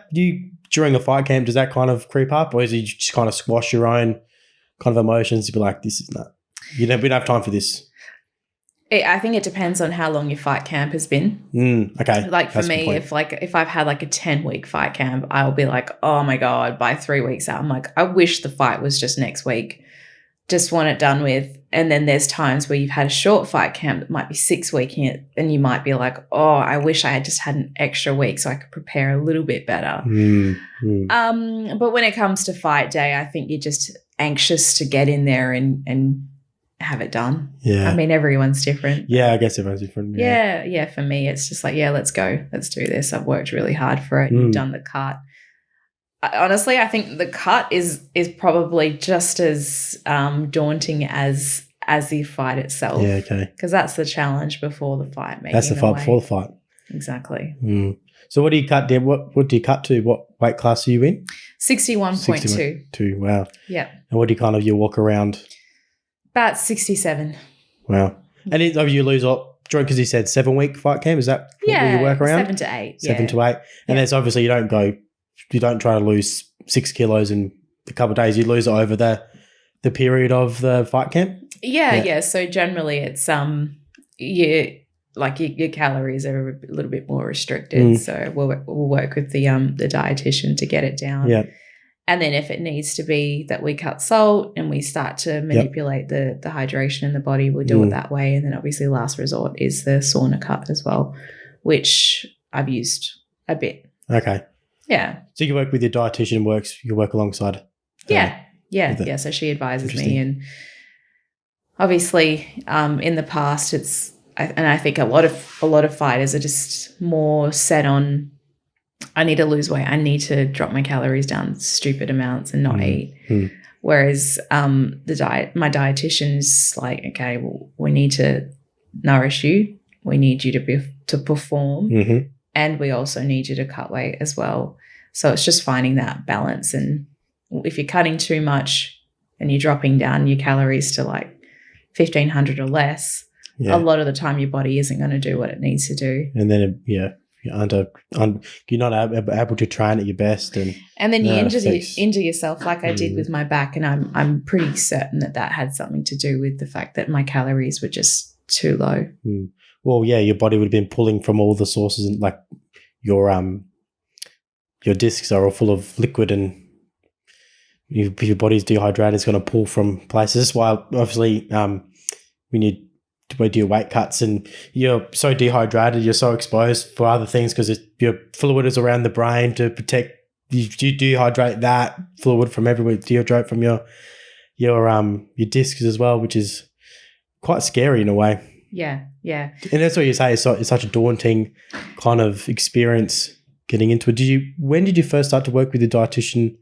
During a fight camp, does that kind of creep up, or is it just kind of squash your own kind of emotions to be like, this is not, we don't have time for this? I think it depends on how long your fight camp has been. Okay. Like for me, if I've had like a 10-week fight camp, I'll be like, oh my God, by 3 weeks out, I'm like, I wish the fight was just next week. Just want it done with. And then there's times where you've had a short fight camp that might be 6 weeks and you might be like, oh, I wish I had just had an extra week so I could prepare a little bit better. But when it comes to fight day, I think you're just anxious to get in there and have it done. Yeah. I mean, everyone's different. Yeah, I guess everyone's different. Yeah. For me, it's just like, let's go. Let's do this. I've worked really hard for it. You've done the cut. Honestly, I think the cut is probably just as daunting as as the fight itself. Yeah, okay. Because that's the challenge before the fight. That's the fight before the fight. Exactly. So what do you cut down? What do you cut to? What weight class are you in? 61.2. 2. Wow. Yeah. And what do you kind of you walk around? About 67. Wow. And you lose up during, because you said 7-week fight camp. Is that what you work around? 7 to 8. 7 to 8. And there's obviously you don't try to lose 6 kilos in a couple of days. You lose it over the period of the fight camp. Yeah. So generally it's your calories are a little bit more restricted. So we'll work with the dietitian to get it down. Yeah. And then if it needs to be that we cut salt and we start to manipulate the hydration in the body, we'll do it that way. And then obviously last resort is the sauna cut as well, which I've used a bit. Okay. Yeah. So you work with your dietitian, you work alongside. Yeah. So she advises me, and obviously in the past I think a lot of fighters are just more set on, I need to lose weight, I need to drop my calories down stupid amounts and not eat. Whereas my dietitian's like, okay, well, we need to nourish you, we need you to perform, and we also need you to cut weight as well. So it's just finding that balance. And if you're cutting too much and you're dropping down your calories to like 1,500 or less, a lot of the time your body isn't going to do what it needs to do. And then, you're not able to train at your best. And then you injure yourself like I did with my back. And I'm pretty certain that had something to do with the fact that my calories were just too low. Well, yeah, your body would have been pulling from all the sources, and like your discs are all full of liquid, and if your body's dehydrated, it's going to pull from places. That's why obviously when you do your weight cuts and you're so dehydrated, you're so exposed for other things because your fluid is around the brain to protect. You dehydrate that fluid from everywhere, dehydrate from your discs as well, which is quite scary in a way. Yeah. And that's what you say. It's such a daunting kind of experience getting into it. When did you first start to work with a dietitian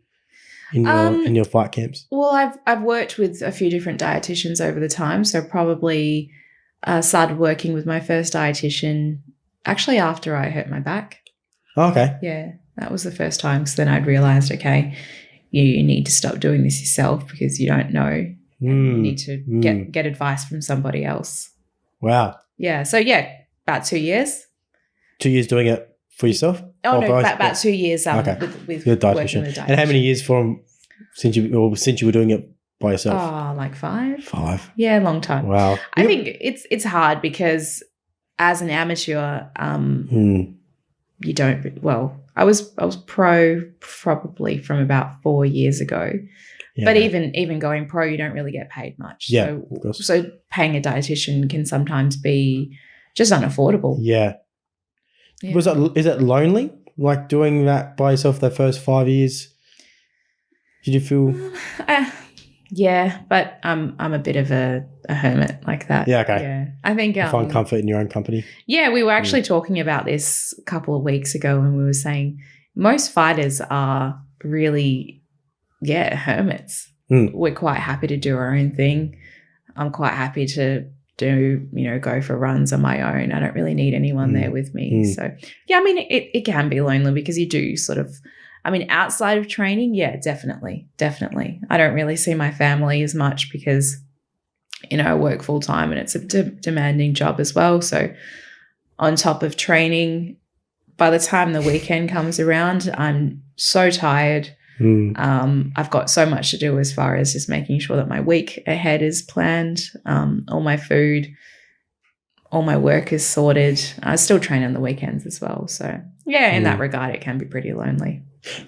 in your fight camps? Well, I've worked with a few different dietitians over the time, so probably started working with my first dietitian actually after I hurt my back. Oh, okay. Yeah, that was the first time. So then I'd realised, okay, you need to stop doing this yourself because you don't know. You need to get advice from somebody else. Wow. Yeah. So about 2 years. 2 years doing it for yourself? Oh, no, about 2 years with your dietitian. With a dietitian. And how many years since you were doing it by yourself? Oh, like 5. 5? Yeah, long time. Wow. I think it's hard because as an amateur, you don't. Well, I was pro probably from about 4 years ago. Yeah. But even going pro, you don't really get paid much. Yeah, so paying a dietitian can sometimes be just unaffordable. Yeah. Is it lonely, like doing that by yourself the first 5 years? Did you feel? Yeah, but I'm a bit of a hermit like that. Yeah, okay. Yeah, I think you find comfort in your own company. Yeah, we were actually talking about this a couple of weeks ago, and we were saying most fighters are really, hermits. We're quite happy to do our own thing. I'm quite happy to go for runs on my own. I don't really need anyone there with me. So, yeah, I mean, it can be lonely because you do sort of, outside of training, yeah, definitely. I don't really see my family as much because, I work full time and it's a demanding job as well. So on top of training, by the time the weekend comes around, I'm so tired. I've got so much to do as far as just making sure that my week ahead is planned, all my food, all my work is sorted. I still train on the weekends as well. So, yeah, in that regard, it can be pretty lonely.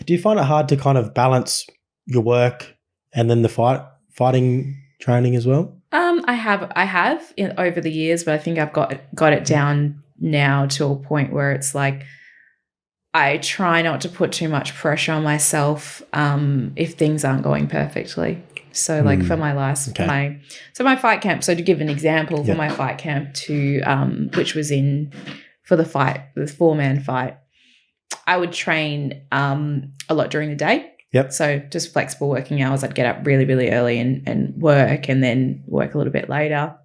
Do you find it hard to kind of balance your work and then the fighting training as well? I have over the years, but I think I've got it down now to a point where it's like I try not to put too much pressure on myself if things aren't going perfectly. So like for my my fight camp. So to give an example, for my fight camp which was for the 4-man fight, I would train a lot during the day. Yep. So just flexible working hours. I'd get up really, really early and work, and then work a little bit later.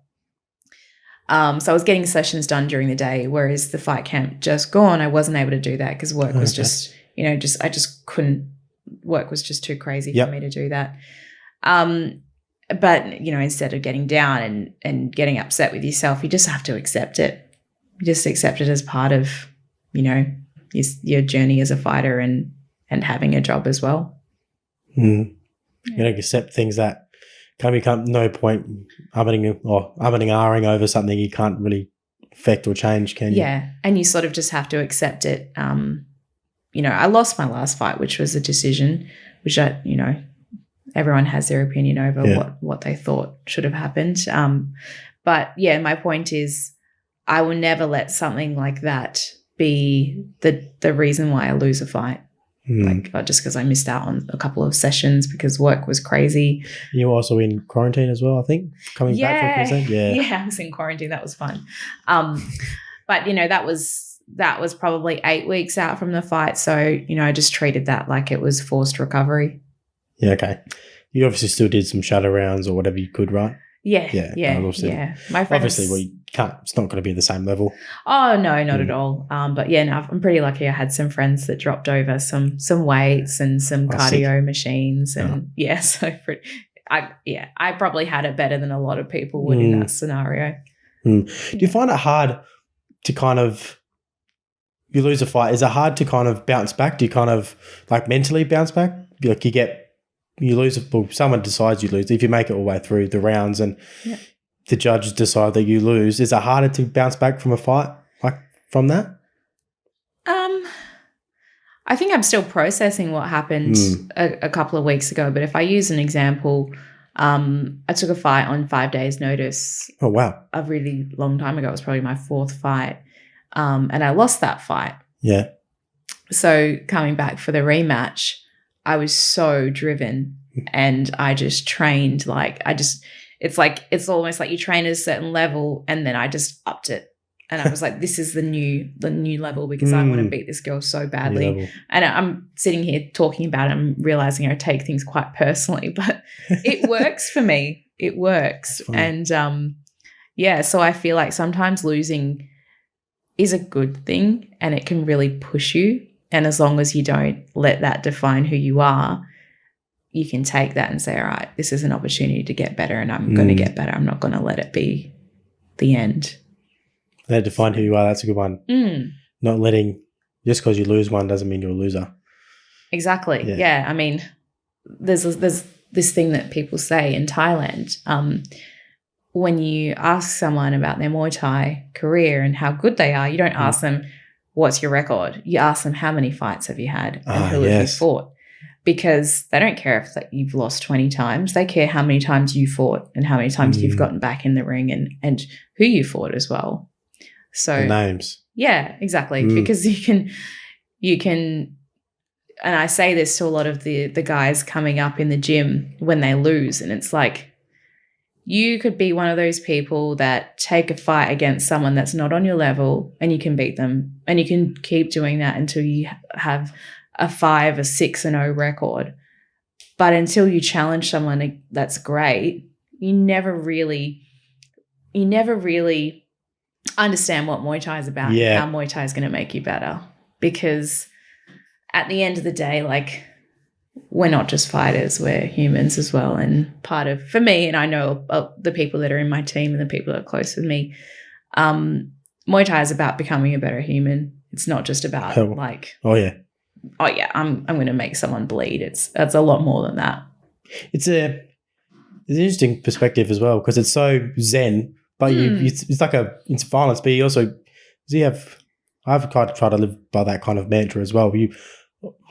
So I was getting sessions done during the day, whereas the fight camp just gone, I wasn't able to do that because work was just, I just couldn't, work was just too crazy for me to do that. But, instead of getting down and getting upset with yourself, you just have to accept it. You just accept it as part of, your journey as a fighter and having a job as well. You accept things that become no point umming ahhing over something you can't really affect or change, can you? Yeah, and you sort of just have to accept it. I lost my last fight, which was a decision, which everyone has their opinion over what they thought should have happened. But yeah, my point is I will never let something like that be the reason why I lose a fight. Just because I missed out on a couple of sessions because work was crazy. You were also in quarantine as well, I think, coming back from Queensland. Yeah, I was in quarantine. That was fun. But that was probably 8 weeks out from the fight. So, I just treated that like it was forced recovery. Yeah, okay. You obviously still did some shadow rounds or whatever you could, right? Yeah. My friends, obviously, you can't. It's not going to be the same level. Oh no, not at all. But yeah, no, I'm pretty lucky. I had some friends that dropped over some weights and some cardio machines, and so I probably had it better than a lot of people would in that scenario. Do you find it hard to kind of, you lose a fight? Is it hard to kind of bounce back? Do you kind of like mentally bounce back? Like you lose, someone decides you lose. If you make it all the way through the rounds and the judges decide that you lose, is it harder to bounce back from a fight like from that? I think I'm still processing what happened a couple of weeks ago. But if I use an example, I took a fight on 5 days' notice. Oh, wow. A really long time ago. It was probably my fourth fight. And I lost that fight. Yeah. So coming back for the rematch, I was so driven and I just trained it's almost like you train at a certain level and then I just upped it. And I was like, this is the new level because I want to beat this girl so badly. And I'm sitting here talking about it. I'm realizing I take things quite personally, but it works for me. It works. And so I feel like sometimes losing is a good thing and it can really push you. And as long as you don't let that define who you are, you can take that and say, all right, this is an opportunity to get better and I'm going to get better. I'm not going to let it be the end. Let it define who you are. That's a good one. Not letting, just because you lose one doesn't mean you're a loser. Exactly. Yeah. I mean, there's this thing that people say in Thailand. When you ask someone about their Muay Thai career and how good they are, you don't ask them, what's your record? You ask them, how many fights have you had and who have you fought? Because they don't care if you've lost 20 times. They care how many times you fought and how many times you've gotten back in the ring and who you fought as well. So the names. Yeah, exactly. Because you can, and I say this to a lot of the guys coming up in the gym when they lose, and it's like, you could be one of those people that take a fight against someone that's not on your level and you can beat them, and you can keep doing that until you have a 5 or 6-0 record. But until you challenge someone that's great, you never really understand what Muay Thai is about and how Muay Thai is going to make you better. Because at the end of the day, like, we're not just fighters, we're humans as well. And for me, and I know the people that are in my team and the people that are close with me, Muay Thai is about becoming a better human. It's not just about I'm going to make someone bleed. It's a lot more than that. It's an interesting perspective as well, because it's so zen, but it's like it's violence, but you also, I've tried to live by that kind of mantra as well. You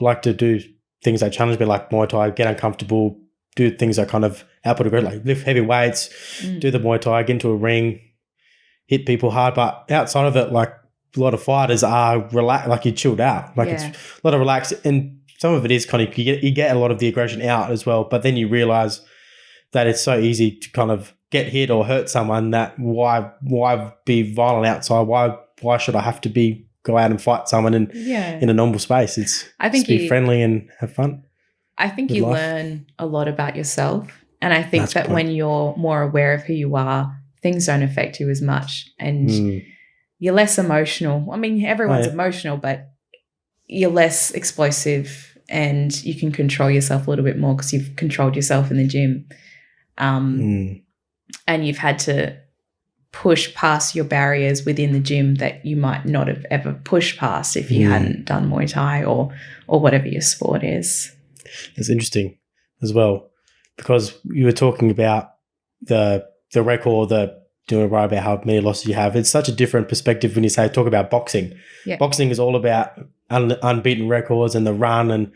like to do things that challenge me, like Muay Thai, get uncomfortable, do things that kind of output a great, like lift heavy weights, do the Muay Thai, get into a ring, hit people hard. But outside of it, like, a lot of fighters are relaxed, like, you're chilled out. Like, it's a lot of relaxed, and some of it is kind of, you get a lot of the aggression out as well. But then you realize that it's so easy to kind of get hit or hurt someone, that why be violent outside? Why should I have to go out and fight someone in a normal space? I think be friendly and have fun. I think with you life. learn a lot about yourself. And I think That's that good. when you're more aware of who you are, things don't affect you as much and you're less emotional. I mean, everyone's emotional, but you're less explosive and you can control yourself a little bit more because you've controlled yourself in the gym. And you've had to push past your barriers within the gym that you might not have ever pushed past if you hadn't done Muay Thai or whatever your sport is. It's interesting as well because you were talking about the record, doing right about how many losses you have. It's such a different perspective when you talk about boxing. Yeah. Boxing is all about unbeaten records and the run and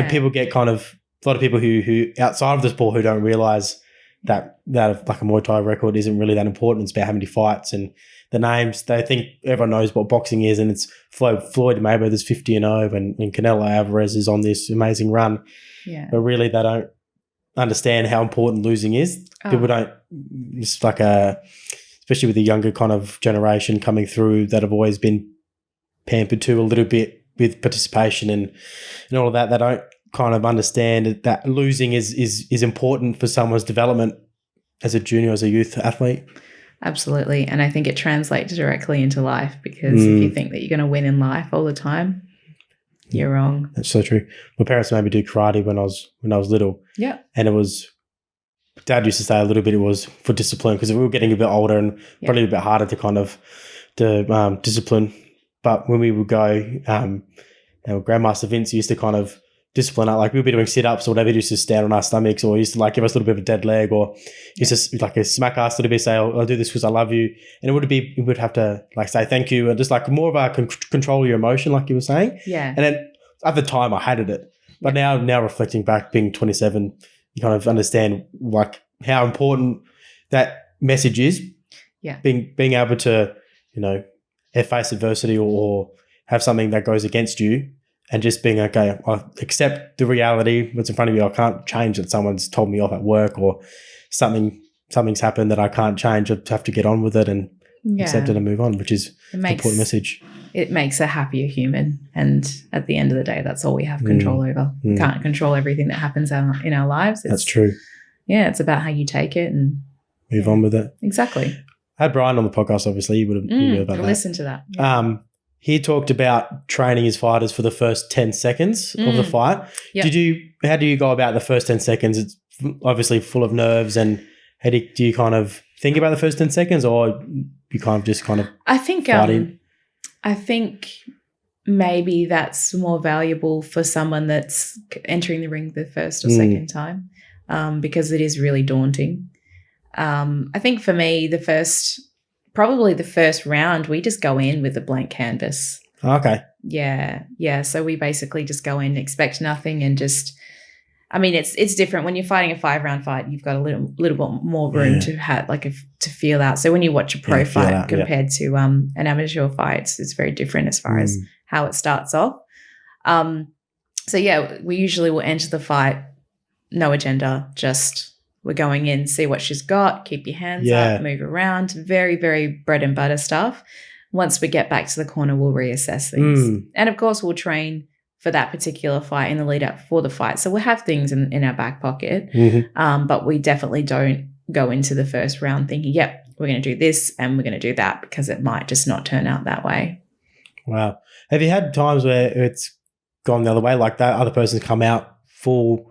people get kind of a lot of people who outside of the sport who don't realize that like a Muay Thai record isn't really that important. It's about how many fights and the names. They think everyone knows what boxing is, and it's Floyd Mayweather's 50-0 and Canelo Alvarez is on this amazing run. Yeah. But really they don't understand how important losing is. People don't. It's like especially with the younger kind of generation coming through that have always been pampered to a little bit with participation and all of that. They don't kind of understand that losing is important for someone's development as a junior, as a youth athlete. Absolutely. And I think it translates directly into life because if you think that you're going to win in life all the time, you're wrong. That's so true. My parents made me do karate when I was little. Yeah. And it was, Dad used to say a little bit it was for discipline because we were getting a bit older and probably a bit harder to kind of discipline. But when we would go, Grandmaster Vince used to kind of discipline. Like we'd be doing sit-ups or whatever, he used to stand on our stomachs or he used to like give us a little bit of a dead leg or he used to like a smack us a little bit, say, I'll do this because I love you. And we would have to like say thank you and just like more of a control your emotion like you were saying. Yeah. And then at the time I hated it. But now reflecting back, being 27, you kind of understand like how important that message is. Yeah. Being able to, face adversity or have something that goes against you and just being okay, I accept the reality that's in front of you. I can't change that someone's told me off at work or something's happened that I can't change. I have to get on with it and accept it and move on, which is an important message. It makes a happier human. And at the end of the day, that's all we have control over. We can't control everything that happens in our lives. That's true. Yeah, it's about how you take it and move on with it. Exactly. I had Brian on the podcast, obviously. You would have knew about that. Listen to that. Yeah. He talked about training his fighters for the first 10 seconds of the fight. Yep. How do you go about the first 10 seconds? It's obviously full of nerves and how do you kind of think about the first 10 seconds or you kind of just kind of I think maybe that's more valuable for someone that's entering the ring the first or second time because it is really daunting. I think for me, probably the first round, we just go in with a blank canvas. Okay. Yeah. So we basically just go in, expect nothing and just, I mean, it's different. When you're fighting a 5-round fight, you've got a little bit more room to have to feel out. So when you watch a pro fight compared to an amateur fight, it's very different as far as how it starts off. We usually will enter the fight, no agenda, just we're going in, see what she's got, keep your hands up, move around, very, very bread and butter stuff. Once we get back to the corner, we'll reassess things. And, of course, we'll train for that particular fight in the lead up for the fight. So we'll have things in our back pocket, but we definitely don't go into the first round thinking, yep, we're going to do this and we're going to do that because it might just not turn out that way. Wow. Have you had times where it's gone the other way, like that other person's come out full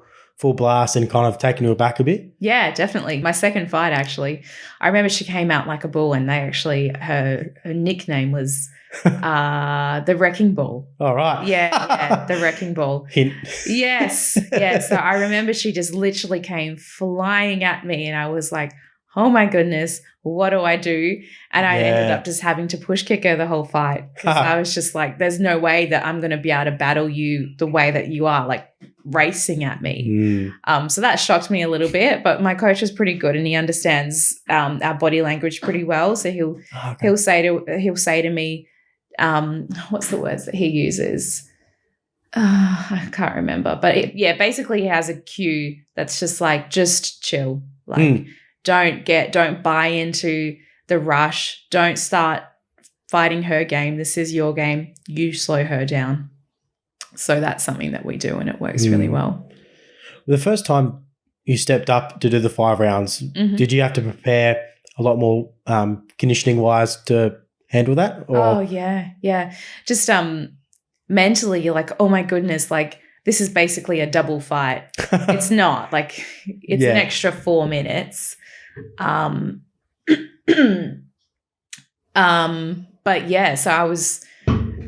blast and kind of taken you aback a bit? Yeah, definitely. My second fight, actually, I remember she came out like a bull and her nickname was the Wrecking Ball. All right. Yeah, the Wrecking Ball. Hint. Yes. Yeah. So I remember she just literally came flying at me and I was like, oh my goodness, what do I do? And I ended up just having to push kick her the whole fight because I was just like, there's no way that I'm going to be able to battle you the way that you are, like racing at me. So that shocked me a little bit, but my coach is pretty good and he understands our body language pretty well. So he'll say to me, what's the words that he uses? I can't remember, but basically he has a cue that's just like, just chill, like. Don't buy into the rush. Don't start fighting her game. This is your game. You slow her down. So that's something that we do and it works really well. the first time you stepped up to do the 5 rounds, did you have to prepare a lot more conditioning-wise to handle that? Or? Oh, yeah. Just mentally, you're like, oh, my goodness, like this is basically a double fight. It's not. Like it's an extra 4 minutes. But yeah, so I was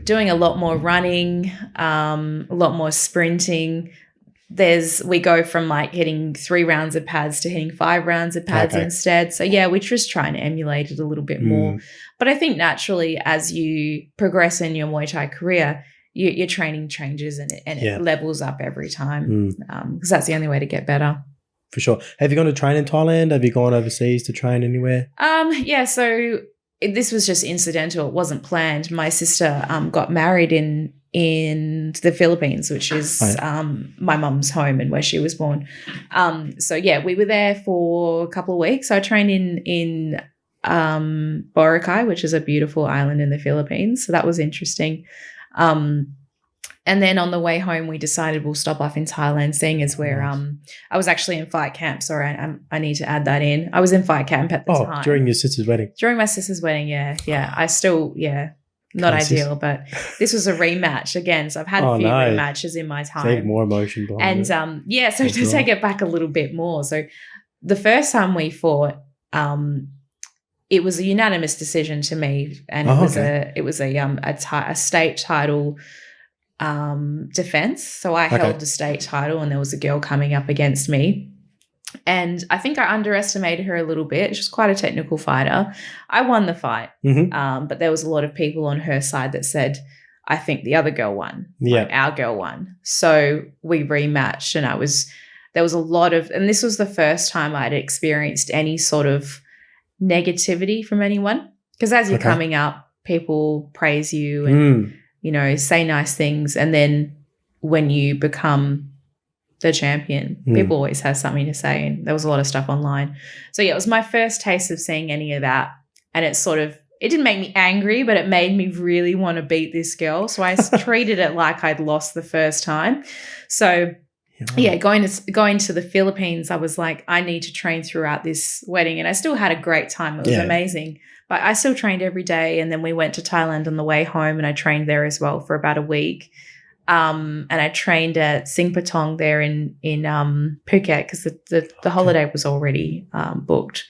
doing a lot more running, a lot more sprinting. We go from like hitting 3 rounds of pads to hitting 5 rounds of pads instead. So yeah, we're just trying to emulate it a little bit more. But I think naturally as you progress in your Muay Thai career, your training changes and it levels up every time because that's the only way to get better. For sure. Have you gone to train in Thailand? Have you gone overseas to train anywhere? Yeah, so this was just incidental. It wasn't planned. My sister got married in the Philippines, which is my mum's home and where she was born. So yeah, we were there for a couple of weeks. I trained in Boracay, which is a beautiful island in the Philippines. So that was interesting. And then on the way home, we decided we'll stop off in Thailand, seeing as where I was actually in fight camp. Sorry, I need to add that in. I was in fight camp at the time. During your sister's wedding? During my sister's wedding, yeah. I still, not ideal, but this was a rematch again. So I've had a few rematches in my time. Save more emotion behind it. And so to take it back a little bit more. So the first time we fought, it was a unanimous decision to me, and it was a state title defense. So I held the state title, and there was a girl coming up against me, and I think I underestimated her a little bit. She's quite a technical fighter. I won the fight, but there was a lot of people on her side that said, I think the other girl won. Yeah, like our girl won. So we rematched, and there was a lot of, and this was the first time I'd experienced any sort of negativity from anyone, because as you're coming up, people praise you and say nice things, and then when you become the champion, people always have something to say, and there was a lot of stuff online. So yeah, it was my first taste of seeing any of that, and it didn't make me angry, but it made me really want to beat this girl. So I treated it like I'd lost the first time. So yeah, going to the Philippines, I was like, I need to train throughout this wedding. And I still had a great time. It was amazing. But I still trained every day. And then we went to Thailand on the way home, and I trained there as well for about a week. And I trained at Singpatong there in Phuket, because the holiday was already booked.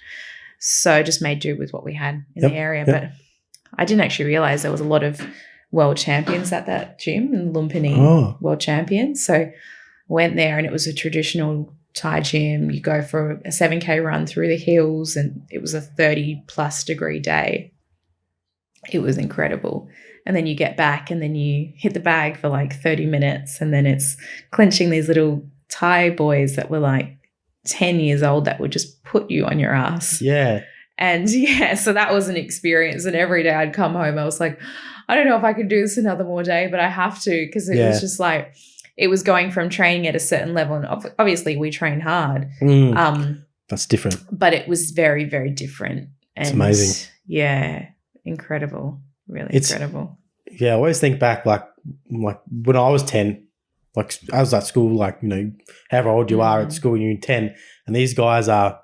So I just made do with what we had in the area. But I didn't actually realize there was a lot of world champions at that gym, in Lumpini world champions. So went there, and it was a traditional Thai gym. You go for a 7K run through the hills, and it was a 30+ degree day. It was incredible. And then you get back, and then you hit the bag for like 30 minutes, and then it's clinching these little Thai boys that were like 10 years old that would just put you on your ass. Yeah. And so that was an experience. And every day I'd come home, I was like, I don't know if I can do this another more day, but I have to, because it was just like, it was going from training at a certain level, and obviously we train hard. That's different. But it was very, very different. And it's amazing. Yeah, incredible. Really incredible. Yeah, I always think back, like when I was 10, like I was at school, like, however old you are at school, you're in 10, and these guys are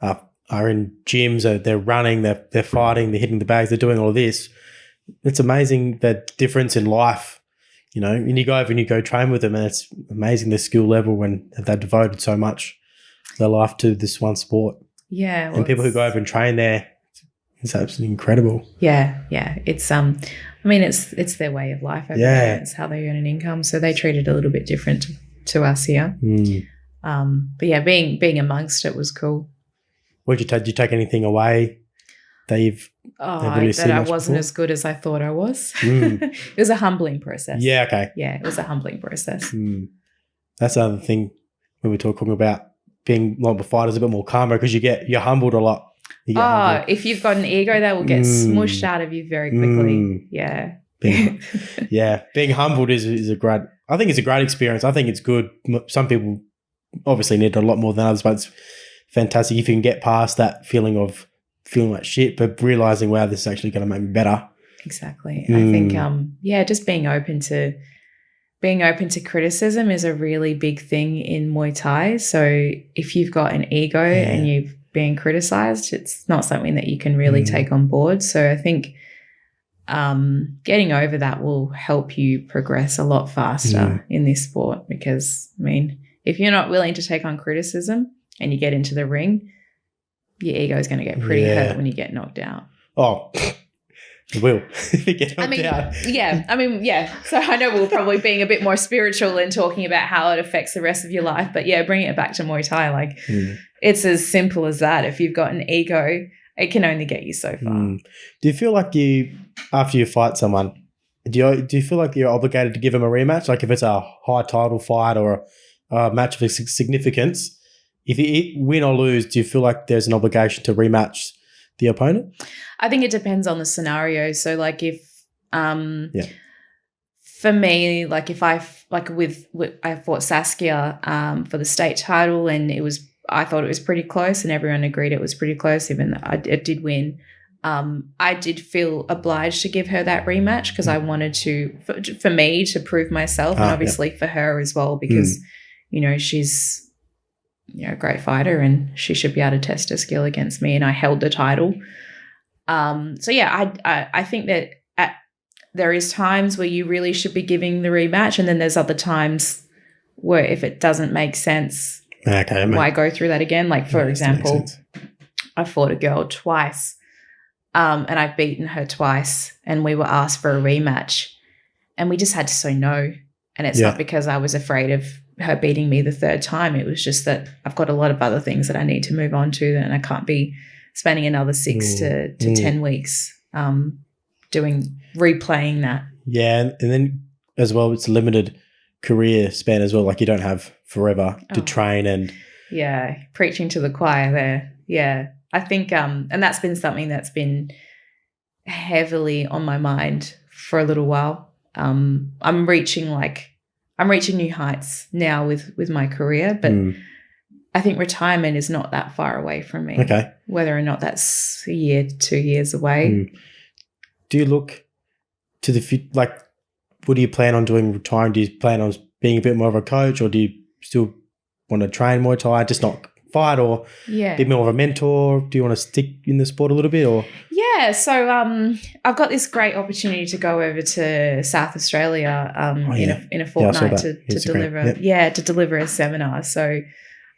in gyms, they're running, they're fighting, they're hitting the bags, they're doing all of this. It's amazing the difference in life. And you go over and you go train with them, and it's amazing the skill level when they've devoted so much of their life to this one sport. Yeah. Well, and people who go over and train there, it's absolutely incredible. Yeah. It's it's their way of life over there. It's how they earn an income. So they treat it a little bit different to us here. But yeah, being amongst it was cool. What did you take? Did you take anything away that you've that I wasn't as good as I thought I was. It was a humbling process. Yeah, okay. Yeah, it was a humbling process. That's the other thing when we're talking about being like the fighters, a bit more calmer, because you're humbled a lot. If you've got an ego, that will get smushed out of you very quickly. Yeah. Being humbled is a great, I think it's a great experience. I think it's good. Some people obviously need it a lot more than others, but it's fantastic if you can get past that feeling of feeling like shit, but realizing, wow, this is actually going to make me better. Exactly. I think, just being open to being open to criticism is a really big thing in Muay Thai. So if you've got an ego and you're being criticized, it's not something that you can really take on board. So I think getting over that will help you progress a lot faster in this sport, because, I mean, if you're not willing to take on criticism and you get into the ring, your ego is going to get pretty hurt when you get knocked out. Oh, it will. Get knocked out. So I know we're probably being a bit more spiritual and talking about how it affects the rest of your life, but bring it back to Muay Thai. Like it's as simple as that. If you've got an ego, it can only get you so far. Do you feel like after you fight someone, do you feel like you're obligated to give them a rematch? Like if it's a high title fight or a match of significance, if you win or lose, do you feel like there's an obligation to rematch the opponent? I think it depends on the scenario. So like if for me, like if I fought Saskia for the state title, and I thought it was pretty close and everyone agreed it was pretty close, even though it did win. I did feel obliged to give her that rematch because I wanted for me to prove myself, and obviously for her as well, because she's a great fighter and she should be able to test her skill against me, and I held the title. I think that there is times where you really should be giving the rematch, and then there's other times where if it doesn't make sense, why go through that again? Like, for example, I fought a girl twice and I've beaten her twice, and we were asked for a rematch and we just had to say no. And it's not because I was afraid of her beating me the third time. It was just that I've got a lot of other things that I need to move on to, and I can't be spending another 6 to 10 weeks replaying that. Yeah, and then as well, it's a limited career span as well. Like you don't have forever to train and preaching to the choir there. Yeah, I think and that's been something that's been heavily on my mind for a little while. I'm reaching new heights now with my career, but I think retirement is not that far away from me. Okay. Whether or not that's a year, 2 years away. Do you look to the future? Like, what do you plan on doing retiring? Do you plan on being a bit more of a coach, or do you still want to train Muay Thai, just not fight, or be more of a mentor? Do you want to stick in the sport a little bit, or? Yeah, so I've got this great opportunity to go over to South Australia in a fortnight to deliver a seminar. So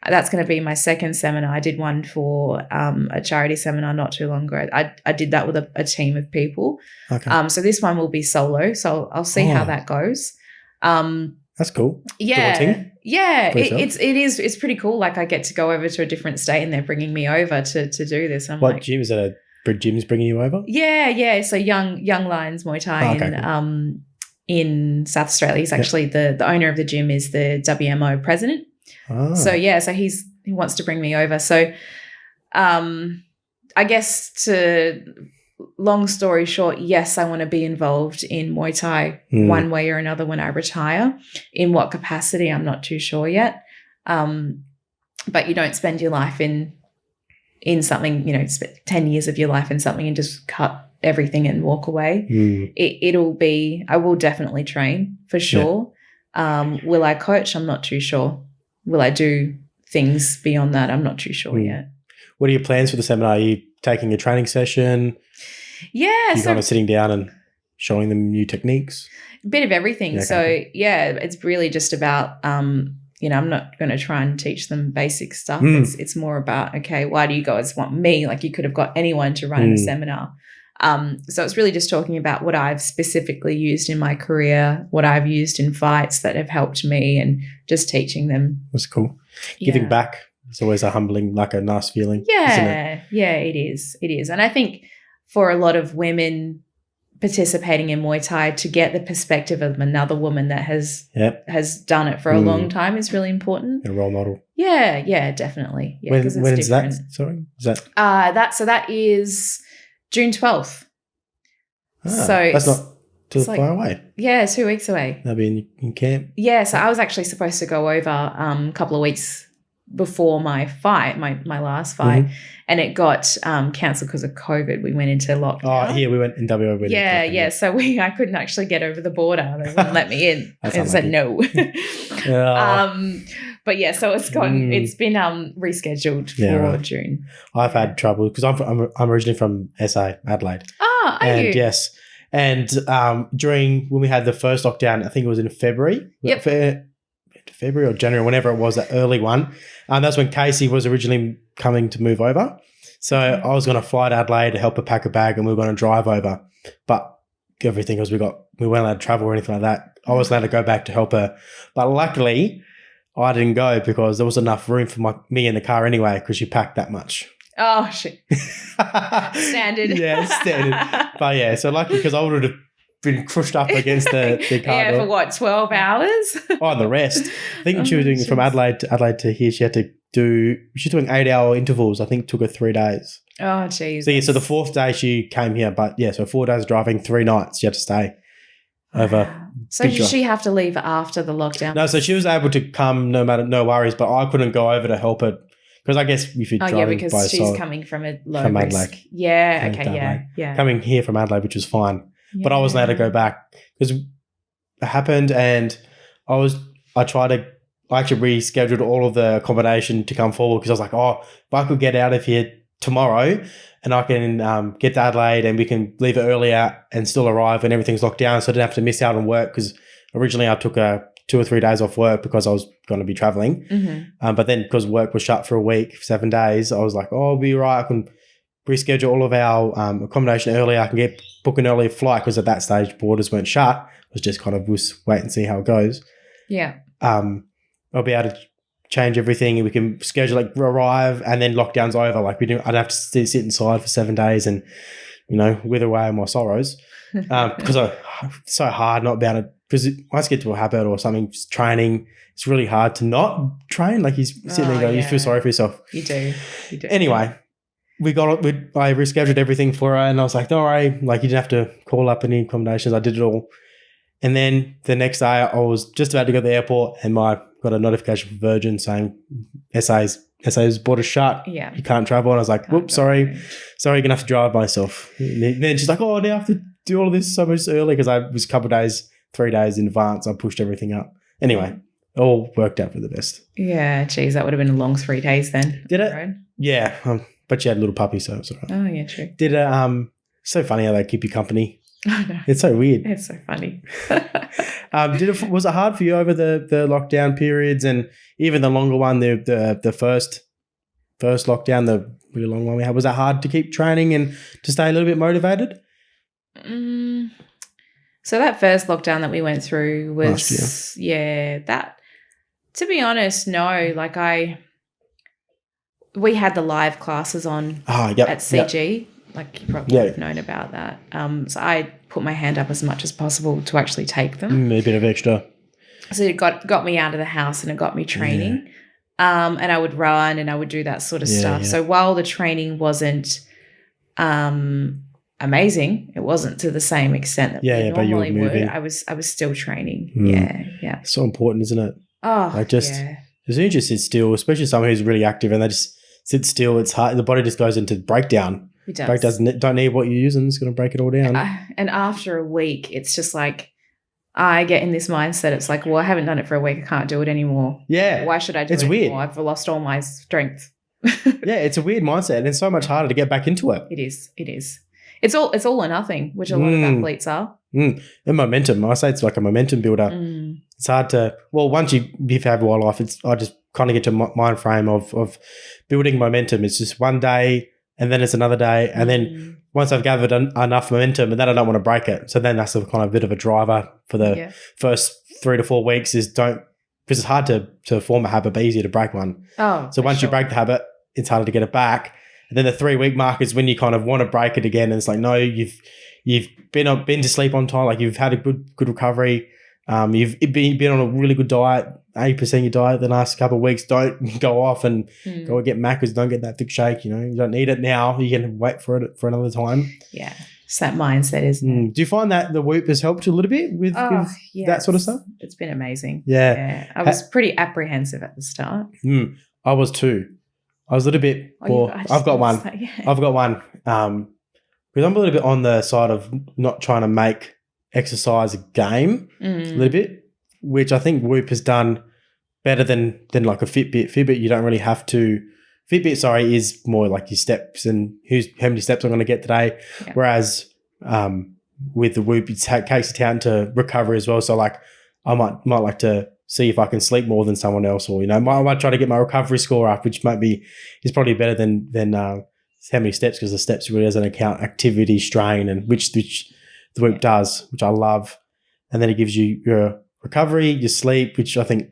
that's going to be my second seminar. I did one for a charity seminar not too long ago. I did that with a team of people. Okay. So this one will be solo. So I'll see how that goes. That's cool. Yeah. Daunting. Yeah. It's pretty cool. Like I get to go over to a different state and they're bringing me over to do this. And what gym is that? Gym's bringing you over? Yeah. So Young Lions Muay Thai in South Australia. He's actually the owner of the gym is the WMO president. Oh. So he wants to bring me over. So I guess long story short, yes, I want to be involved in Muay Thai one way or another when I retire. In what capacity, I'm not too sure yet. But you don't spend your life in something, spend 10 years of your life in something and just cut everything and walk away. I will definitely train for sure. Yeah. Will I coach? I'm not too sure. Will I do things beyond that? I'm not too sure yet. What are your plans for the seminar? Are you taking a training session? Yeah. You're kind of sitting down and showing them new techniques? A bit of everything. Yeah, okay. So, it's really just about, I'm not going to try and teach them basic stuff. It's more about, okay, why do you guys want me? Like you could have got anyone to run a seminar. So it's really just talking about what I've specifically used in my career, what I've used in fights that have helped me, and just teaching them. That's cool. Giving back is always a humbling, like a nice feeling. Yeah. Isn't it? Yeah, it is. It is. And I think for a lot of women participating in Muay Thai, to get the perspective of another woman that has done it for a long time is really important. A role model. Yeah, definitely. Yeah, when is that? Sorry, is that? That is June 12th. So that's not too far away. Yeah, 2 weeks away. That'll be in camp. Yeah, so I was actually supposed to go over a couple of weeks before my fight, my last fight, and it got cancelled because of COVID. We went into lockdown. Oh, here we went in WA. Yeah. So I couldn't actually get over the border. They wouldn't let me in. It said no. But yeah, so it's been rescheduled for June. I've had trouble because I'm originally from SA, Adelaide. Oh, are you? Yes. And during when we had the first lockdown, I think it was in February. Yep. February or January, whenever it was, that early one. That's when Casey was originally coming to move over. So I was going to fly to Adelaide to help her pack a bag, and we were going to drive over. But everything was we weren't allowed to travel or anything like that. I was allowed to go back to help her. But luckily, I didn't go because there was enough room for me in the car anyway because she packed that much. Oh, shit. Standard. Yeah, standard. But yeah, so lucky because I would have been crushed up against the car. Yeah, for what, 12 hours? Oh, the rest. I think she was doing from Adelaide to here. She's doing 8-hour intervals. I think it took her 3 days. Oh, jeez. So, so the fourth day she came here, but yeah, so 4 days driving, 3 nights she had to stay over. So did she have to leave after the lockdown? No, so she was able to come no worries, but I couldn't go over to help her because I guess if you're driving because by she's yourself, coming from a low from risk. Adelaide. Yeah, okay, yeah. Coming here from Adelaide, which was fine. Yeah. But I wasn't allowed to go back because it happened and I actually rescheduled all of the accommodation to come forward because I was like, oh, if I could get out of here tomorrow and I can get to Adelaide and we can leave it earlier and still arrive and everything's locked down so I didn't have to miss out on work because originally I took 2 or 3 days off work because I was going to be traveling. Mm-hmm. But then because work was shut for a week, 7 days, I was like, oh, I'll be right. I can reschedule all of our accommodation earlier. I can book an earlier flight because at that stage borders weren't shut. It was just kind of wait and see how it goes. Yeah. I'll be able to change everything and we can schedule arrive and then lockdown's over. I'd have to sit inside for 7 days and, wither away on my sorrows because it's so hard not about it. Because once you get to a habit or something, just training, it's really hard to not train. Like you sit there and go, you feel sorry for yourself. You do. Anyway, I rescheduled everything for her and I was like, don't worry, you didn't have to call up any accommodations. I did it all. And then the next day I was just about to go to the airport and got a notification from Virgin saying SA's border shut. Yeah. You can't travel. And I was like, whoops, sorry, you're going to have to drive myself. And then she's like, oh, now I have to do all of this so much early because I was a couple of days, 3 days in advance. I pushed everything up. Anyway, it all worked out for the best. Yeah, geez, that would have been a long 3 days then. Did it? Right? Yeah. But she had a little puppy, so it was all right. Oh, yeah, true. Did it, so funny how they keep you company. I know. It's so weird. It's so funny. Was it hard for you over the lockdown periods and even the longer one, the first lockdown, the really long one we had? Was that hard to keep training and to stay a little bit motivated? So that first lockdown that we went through was, last year. That, to be honest, no. We had the live classes on at CG. Yep. You probably would have known about that. So I put my hand up as much as possible to actually take them. A bit of extra. So it got me out of the house and it got me training. Yeah. And I would run and I would do that sort of stuff. Yeah. So while the training wasn't amazing, it wasn't to the same extent that we normally would. I was still training. Yeah. So important, isn't it? Oh, as soon as you sit still, especially someone who's really active and they just sit still, it's hard. The body just goes into breakdown. It does. Break don't need what you're using. It's going to break it all down. And after a week, it's just I get in this mindset. It's well, I haven't done it for a week. I can't do it anymore. Yeah. Why should I do it anymore? I've lost all my strength. Yeah, it's a weird mindset and it's so much harder to get back into it. It is. It's all or nothing, which a lot of athletes are. And momentum. I say it's like a momentum builder. It's hard to, once you've had wildlife, I just kind of get to a mind frame of building momentum. It's just one day and then it's another day. And then once I've gathered enough momentum and then I don't want to break it. So then that's a kind of bit of a driver for the first 3 to 4 weeks because it's hard to form a habit, but easier to break one. Oh, so once you break the habit, it's harder to get it back. And then the 3-week mark is when you kind of want to break it again. And it's no, you've been to sleep on time. You've had a good recovery. You've been on a really good diet, 80% of your diet the last couple of weeks. Don't go off and go and get macros. Don't get that thick shake. You don't need it now. You can wait for it for another time. Yeah. It's that mindset, isn't it? Do you find that the Whoop has helped you a little bit with that sort of stuff? It's been amazing. Yeah. I was pretty apprehensive at the start. I was too. I was a little bit more. I've got one. I've got one. Because I'm a little bit on the side of not trying to make exercise a game a little bit, which I think Whoop has done better than like a Fitbit. Fitbit, you don't really have to. Fitbit, sorry, is more like your steps and how many steps I'm going to get today. Yeah. Whereas with the Whoop, it takes it down to recovery as well. So like I might like to see if I can sleep more than someone else, or I might try to get my recovery score up, which is probably better than how many steps, because the steps really doesn't account activity strain, and which the Whoop does, which I love. And then it gives you your recovery, your sleep, which I think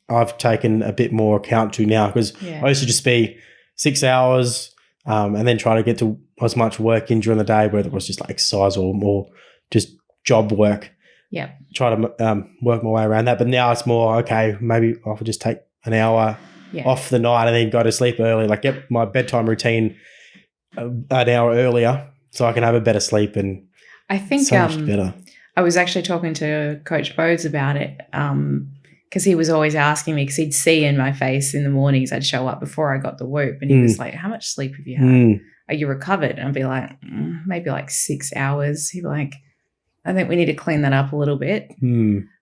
I've taken a bit more account to now, because I used to just be 6 hours and then try to get to as much work in during the day, whether it was just like exercise or more just job work. Yeah. Try to work my way around that. But now it's more, okay, maybe I could just take an hour off the night and then go to sleep early, like get my bedtime routine an hour earlier so I can have a better sleep, and I think so much better. I was actually talking to Coach Bodes about it because he was always asking me, because he'd see in my face in the mornings, I'd show up before I got the Whoop, and he was like, how much sleep have you had? Are you recovered? And I'd be like, maybe like 6 hours. He'd be like, I think we need to clean that up a little bit.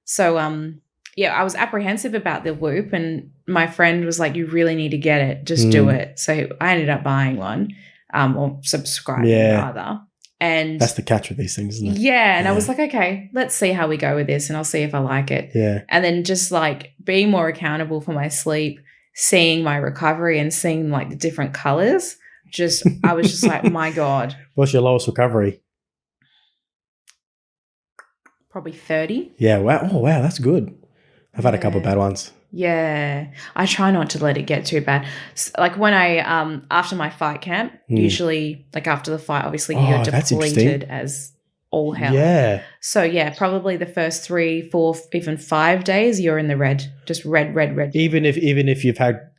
So, I was apprehensive about the Whoop, and my friend was like, you really need to get it. Just do it. So I ended up buying one or subscribing rather. And that's the catch with these things, isn't it? Yeah. And I was like, okay, let's see how we go with this, and I'll see if I like it. Yeah. And then just like being more accountable for my sleep, seeing my recovery and seeing like the different colors, I was just like, my God. What's your lowest recovery? Probably 30. Yeah. Wow. Oh, wow. That's good. I've had a couple of bad ones. Yeah. I try not to let it get too bad. Like when I, after my fight camp, usually like after the fight, obviously you're depleted as all hell. Yeah. So yeah, probably the first 3, 4, even 5 days, you're in the red, just red. Even if you've had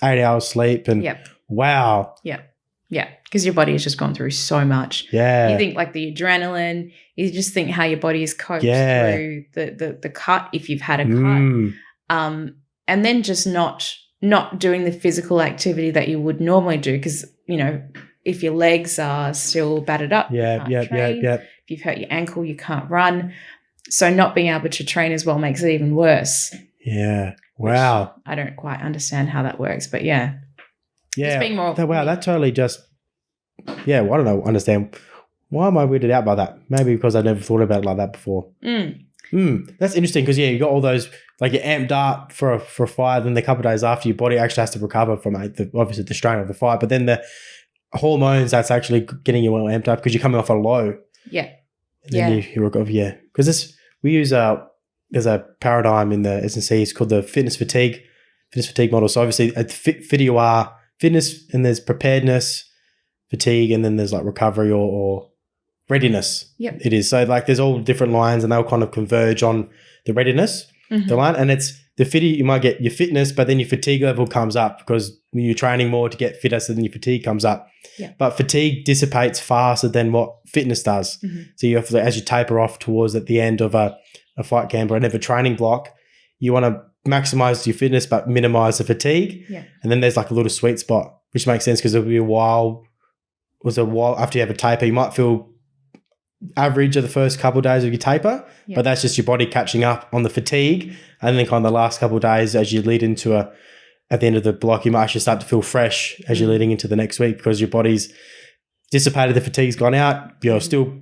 8 hours sleep and wow. Yeah. Yeah. Because your body has just gone through so much. Yeah. You think like the adrenaline, you just think how your body has coped through the cut, if you've had a cut. And then just not doing the physical activity that you would normally do, because, if your legs are still battered up, if you've hurt your ankle, you can't run. So not being able to train as well makes it even worse. Yeah. Wow. I don't quite understand how that works, but yeah. Yeah. Just being more that totally just, I don't know, understand. Why am I weirded out by that? Maybe because I've never thought about it like that before. That's interesting, because you got all those, like you're amped up for a fight, then a couple of days after, your body actually has to recover from obviously the strain of the fight, but then the hormones, that's actually getting you well amped up because you're coming off a low. Yeah. And then you recover. Yeah. Because we use there's a paradigm in the S&C, it's called the fitness fatigue model. So obviously at fit you are fitness, and there's preparedness, fatigue, and then there's like recovery or readiness. Yep. It is. So like there's all different lines, and they'll kind of converge on the readiness, the line. And it's the fitter, you might get your fitness, but then your fatigue level comes up because you're training more to get fitter, so then your fatigue comes up. Yeah. But fatigue dissipates faster than what fitness does. So you have to, as you taper off towards at the end of a fight camp or a training block, you want to maximize your fitness but minimize the fatigue. Yeah. And then there's like a little sweet spot, which makes sense because there'll be a while after you have a taper, you might feel average of the first couple of days of your taper, but that's just your body catching up on the fatigue. And then kind of the last couple of days as you lead into at the end of the block, you might actually start to feel fresh as you're leading into the next week because your body's dissipated, the fatigue's gone out, you're still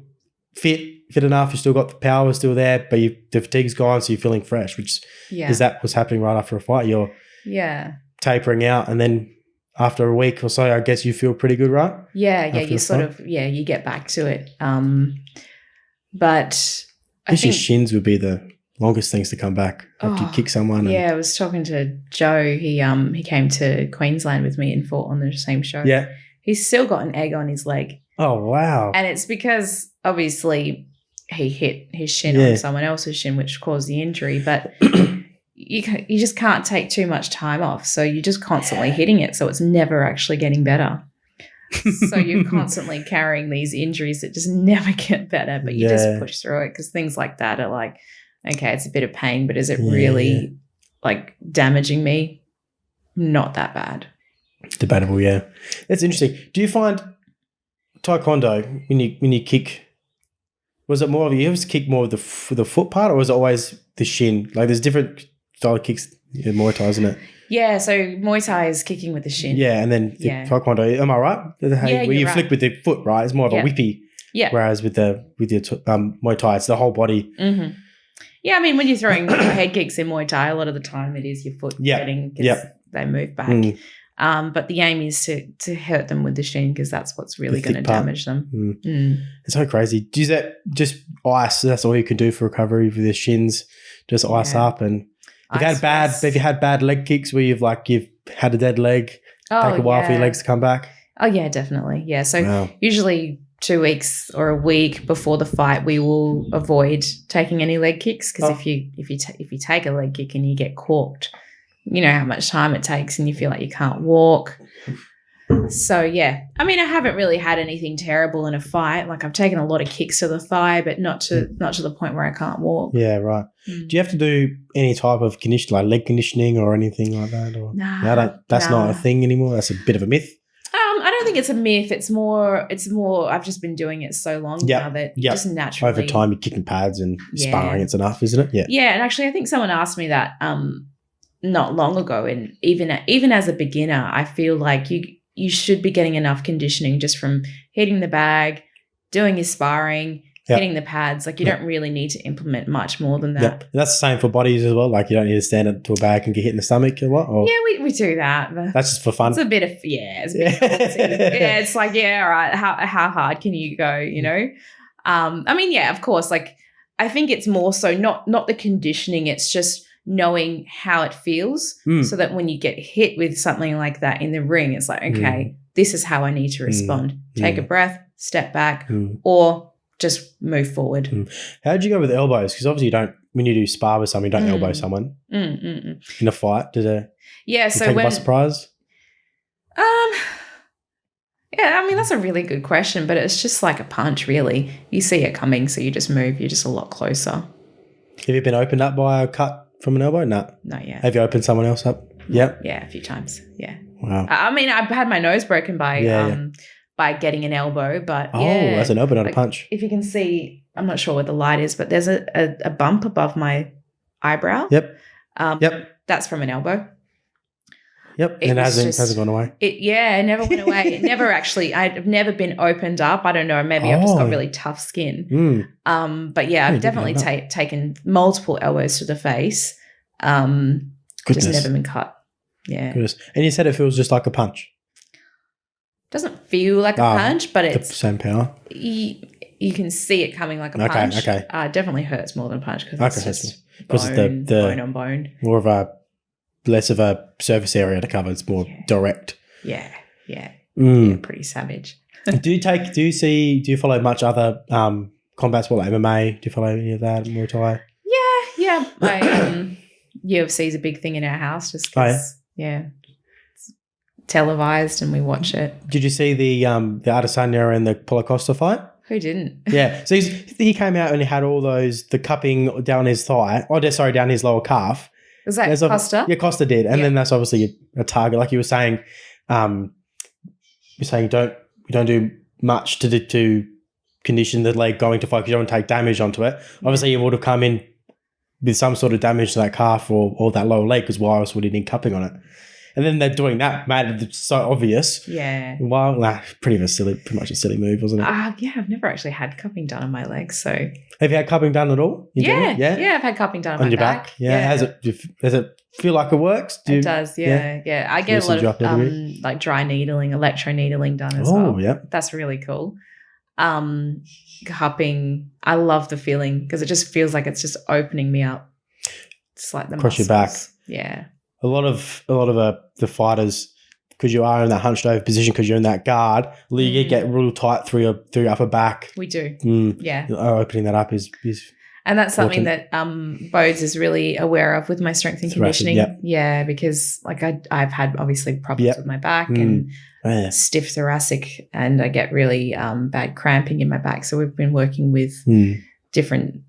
fit enough, you've still got the power still there, but the fatigue's gone, so you're feeling fresh, which is that what's happening right after a fight. You're tapering out, and then after a week or so, I guess you feel pretty good, right? Yeah, you sort of, you get back to it. But I think your shins would be the longest things to come back after you kick someone. Yeah, I was talking to Joe. He came to Queensland with me and fought on the same show. Yeah. He's still got an egg on his leg. Oh, wow. And it's because obviously he hit his shin on someone else's shin, which caused the injury. But you just can't take too much time off. So you're just constantly hitting it. So it's never actually getting better. So you're constantly carrying these injuries that just never get better, but you just push through it, because things like that are like, okay, it's a bit of pain, but is it really like damaging me? not that bad. Debatable, yeah. That's interesting. Do you find taekwondo when you kick? Was it more of you always kick more of the foot part, or was it always the shin? Like there's different style of kicks in Muay Thai, isn't it? Yeah, so Muay Thai is kicking with the shin. Yeah, and then the taekwondo. Am I right? Where you flick with the foot, right? It's more of a whippy. Yeah. Whereas with your Muay Thai, it's the whole body. Mm-hmm. Yeah, I mean, when you're throwing head kicks in Muay Thai, a lot of the time it is your foot getting because they move back. But the aim is to hurt them with the shin because that's what's really going to damage them. It's so crazy. Is that just ice? That's all you can do for recovery for the shins. Just ice up, and if you had bad leg kicks where you've had a dead leg, take a while for your legs to come back. Oh yeah, definitely. Yeah. So usually 2 weeks or a week before the fight, we will avoid taking any leg kicks because if you take a leg kick and you get corked, you know how much time it takes and you feel like you can't walk. So, yeah. I mean, I haven't really had anything terrible in a fight. Like I've taken a lot of kicks to the thigh, but not to the point where I can't walk. Yeah, right. Do you have to do any type of conditioning, like leg conditioning or anything like that? Or that's not a thing anymore? That's a bit of a myth? I don't think it's a myth. It's more I've just been doing it so long now that just naturally. Over time, you're kicking pads and sparring, it's enough, isn't it? Yeah. Yeah, and actually I think someone asked me that not long ago, and even as a beginner, I feel like you should be getting enough conditioning just from hitting the bag, doing your sparring, hitting the pads. Like you don't really need to implement much more than that. Yeah. And that's the same for bodies as well. Like you don't need to stand up to a bag and get hit in the stomach a lot. Or yeah, we do that. But that's just for fun. It's a bit of it's like all right. How hard can you go? You know, I mean, of course. Like I think it's more so not the conditioning. It's just knowing how it feels so that when you get hit with something like that in the ring, it's like, okay, this is how I need to respond. Take a breath, step back, or just move forward. How did you go with elbows? Because obviously you don't, when you do spar with someone, you don't elbow someone in a fight. Did it so take by surprise? Yeah, I mean, that's a really good question, but it's just like a punch, really. You see it coming, so you just move. You're just a lot closer. Have you been opened up by a cut from an elbow? No. Not yet. Have you opened someone else up? Yep. Yeah, a few times. Yeah. Wow. I mean, I've had my nose broken by getting an elbow, but that's an elbow, not a punch. If you can see, I'm not sure where the light is, but there's a bump above my eyebrow. Yep. That's from an elbow. Yep. And it hasn't gone away. It never went away. It never actually, I've never been opened up. I don't know. Maybe I've just got really tough skin. But I've definitely taken multiple elbows to the face. Just never been cut. Yeah. Goodness. And you said it feels just like a punch. Doesn't feel like a punch, but it's the same power. You can see it coming like a punch. Okay. It definitely hurts more than a punch because it's just bone on bone. More of a less of a surface area to cover. It's more direct. Yeah. Pretty savage. Do you follow much other combat sport like MMA? Do you follow any of that, Muay Thai? Yeah. UFC is a big thing in our house just because, it's televised and we watch it. Did you see the Adesanya and the Paulo Costa fight? Who didn't? Yeah. So he came out and he had all the cupping down his thigh. Down his lower calf. Was that Costa? Yeah, Costa did. And then that's obviously a target. Like you were saying, you don't do much to condition the leg going to fight because you don't take damage onto it. Obviously, you would have come in with some sort of damage to that calf or that lower leg because why else would he need cupping on it? And then they're doing that, mad. It's so obvious. Yeah. Well, pretty much a silly move, wasn't it? I've never actually had cupping done on my legs. So have you had cupping done at all? Yeah, I've had cupping done on my your back. Yeah. Does it feel like it works? It does. Yeah. I get a lot of like dry needling, electro needling done as well. Oh, yeah. That's really cool. Cupping, I love the feeling because it just feels like it's just opening me up. It's like the across muscles. Your back. Yeah. A lot of the fighters, because you are in that hunched over position, because you're in that guard, you get real tight through your upper back. We do. Yeah. Opening that up is and that's something that Bodes is really aware of with my strength and conditioning. Yeah, because like I've had obviously problems with my back and stiff thoracic, and I get really bad cramping in my back. So we've been working with different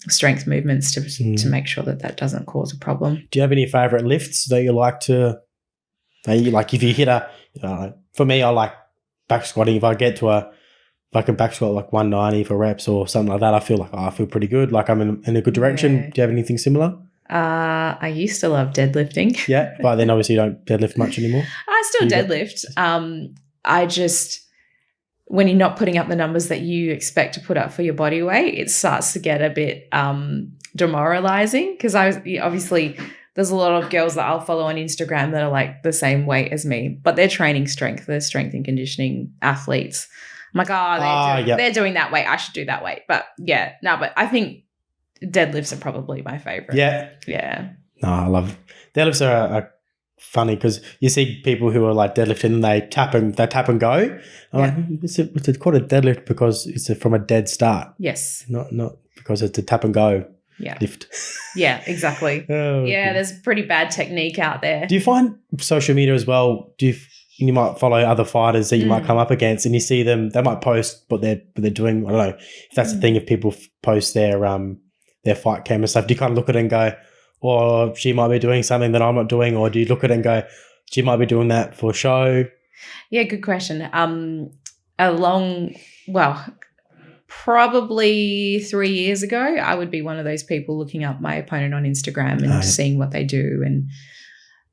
strength movements to make sure that doesn't cause a problem. Do you have any favourite lifts that you like to Like if you hit for me, I like back squatting. If I get to if I can back squat like 190 for reps or something like that, I feel like I feel pretty good. Like I'm in a good direction. Yeah. Do you have anything similar? I used to love deadlifting. Yeah, but then obviously you don't deadlift much anymore. I still deadlift. I just, when you're not putting up the numbers that you expect to put up for your body weight, it starts to get a bit demoralizing, because obviously there's a lot of girls that I'll follow on Instagram that are like the same weight as me, but they're training strength. They're strength and conditioning athletes. I'm like, they're doing that weight. I should do that weight. But yeah, no, but I think deadlifts are probably my favorite. Yeah. Yeah. No, I love deadlifts are funny because you see people who are like deadlifting and they tap and go. I'm like, it's called a deadlift because it's from a dead start. Yes. Not because it's a tap and go lift. Yeah, exactly. There's pretty bad technique out there. Do you find social media as well? You might follow other fighters that you might come up against, and you see them. They might post what they're doing. I don't know if that's the thing. If people post their fight cam and stuff, do you kind of look at it and go, or she might be doing something that I'm not doing, or do you look at it and go, she might be doing that for show? Yeah, good question. Probably 3 years ago, I would be one of those people looking up my opponent on Instagram and seeing what they do.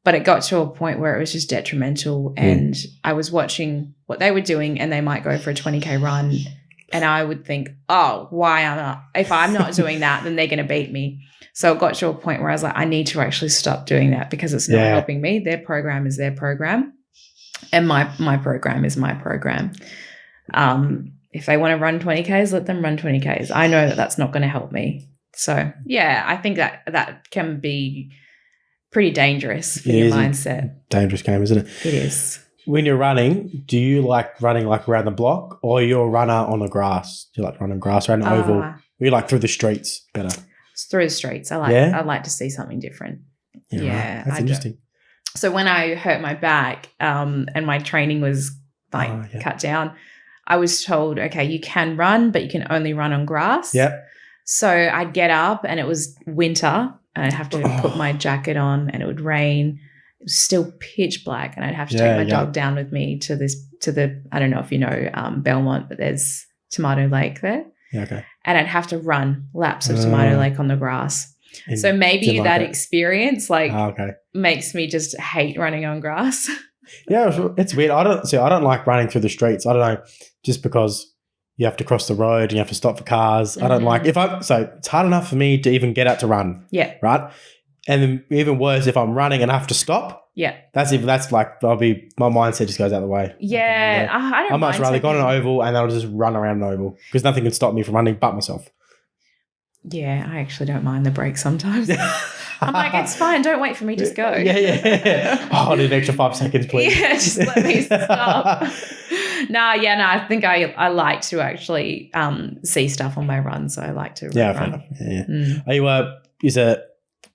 But it got to a point where it was just detrimental, and I was watching what they were doing, and they might go for a 20K run, and I would think, oh, if I'm not doing that, then they're going to beat me. So it got to a point where I was like, I need to actually stop doing that because it's not helping me. Their program is their program, and my program is my program. If they want to run 20Ks, let them run 20Ks. I know that that's not going to help me. So, yeah, I think that can be pretty dangerous for your mindset. Dangerous game, isn't it? It is. When you're running, do you like running like around the block, or you're a runner on the grass? Do you like running grass around the oval? Or you like through the streets better? It's through the streets. I like to see something different. Yeah, right. That's interesting. So when I hurt my back and my training was cut down, I was told, okay, you can run, but you can only run on grass. Yep. So I'd get up, and it was winter, and I'd have to put my jacket on, and it would rain. It was still pitch black, and I'd have to take my dog down with me to the I don't know if you know Belmont, but there's Tomato Lake there. Yeah, okay. And I'd have to run laps of Tomato Lake on the grass. So maybe that experience makes me just hate running on grass. Yeah, it's weird. I don't like running through the streets. I don't know, just because you have to cross the road and you have to stop for cars. I don't like so it's hard enough for me to even get out to run. Yeah. Right. And then even worse if I'm running and I have to stop. Yeah. That's like my mindset just goes out the way. Yeah. I much rather go on an oval and I'll just run around an oval because nothing can stop me from running but myself. Yeah, I actually don't mind the break sometimes. I'm like, it's fine. Don't wait for me. Just go. Yeah. Oh, I need an extra 5 seconds, please. Yeah, just let me stop. No, I think I like to actually see stuff on my run, so I like to run. Yeah. Are you is it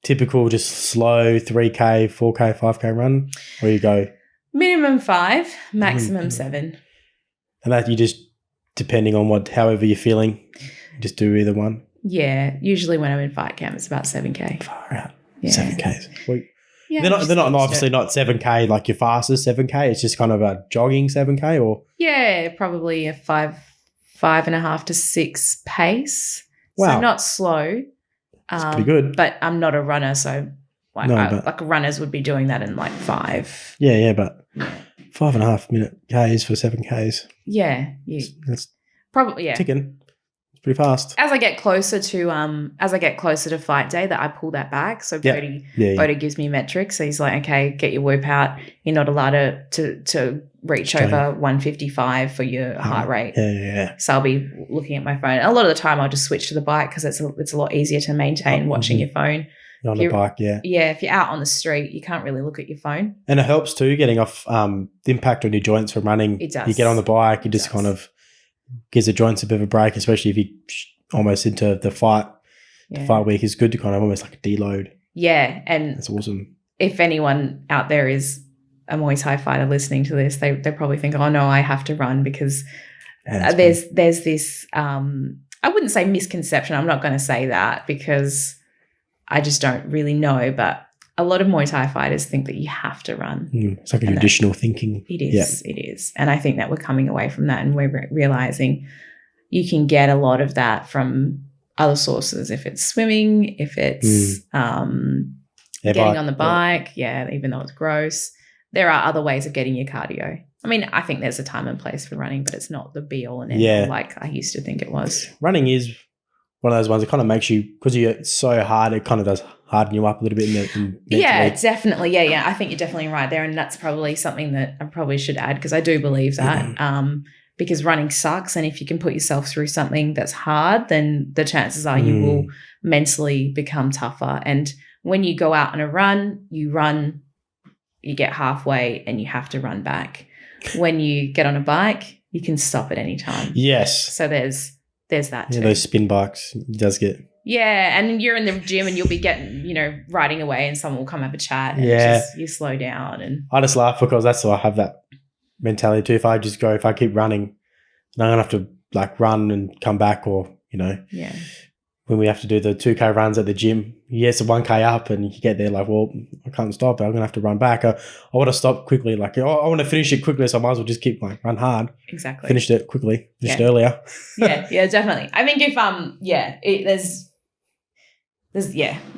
typical just slow 3K, 4K, 5K run, or you go minimum 5, maximum 7? And that you just depending on however you're feeling, you just do either one. Yeah, usually when I'm in fight camp, it's about 7K. Far out. Yeah. 7Ks. Well, yeah, they're not obviously not 7K like your fastest 7K. It's just kind of a jogging 7K, or probably a 5.5 to 6 pace. Wow. So not slow. That's pretty good. But I'm not a runner, so like runners would be doing that in like 5. Yeah, but 5.5 minute Ks for 7Ks. Yeah, that's probably ticking. Pretty fast. As I get closer to fight day, that I pull that back. So Bodhi gives me metrics. So he's like, okay, get your whoop out. You're not allowed to reach over 155 for your heart rate. Yeah. So I'll be looking at my phone. A lot of the time I'll just switch to the bike because it's a lot easier to maintain watching your phone. On the bike, yeah. Yeah, if you're out on the street, you can't really look at your phone. And it helps too, getting off the impact on your joints from running. It does. You get on the bike, you just kind of gives the joints a bit of a break, especially if you almost into the fight. Yeah. The fight week is good to kind of almost like a deload. Yeah, and that's awesome. If anyone out there is a Muay Thai fighter listening to this, they probably think, oh no, I have to run because there's this I wouldn't say misconception. I'm not going to say that because I just don't really know, but a lot of Muay Thai fighters think that you have to run. It's like a traditional thinking. It is. Yeah. It is. And I think that we're coming away from that and we're realizing you can get a lot of that from other sources. If it's swimming, if it's getting on the bike, even though it's gross, there are other ways of getting your cardio. I mean, I think there's a time and place for running, but it's not the be all and end all like I used to think it was. Running is one of those ones that kind of makes you, because you're so hard, it kind of does harden you up a little bit. Yeah, definitely. Yeah. I think you're definitely right there. And that's probably something that I probably should add because I do believe that because running sucks. And if you can put yourself through something that's hard, then the chances are you will mentally become tougher. And when you go out on a run, you get halfway and you have to run back. When you get on a bike, you can stop at any time. Yes. So there's that too. Yeah, those spin bikes, it does get. Yeah, and you're in the gym and you'll be getting, riding away and someone will come have a chat and you slow down. And I just laugh because that's why I have that mentality too. If I keep running, then I'm going to have to like run and come back or, Yeah. When we have to do the 2K runs at the gym, yes, 1K up and you get there like, well, I can't stop. I'm going to have to run back. I want to stop quickly. Like, I want to finish it quickly, so I might as well just keep like run hard. Exactly. Finished it quickly. Finished earlier. Yeah, definitely. I think if,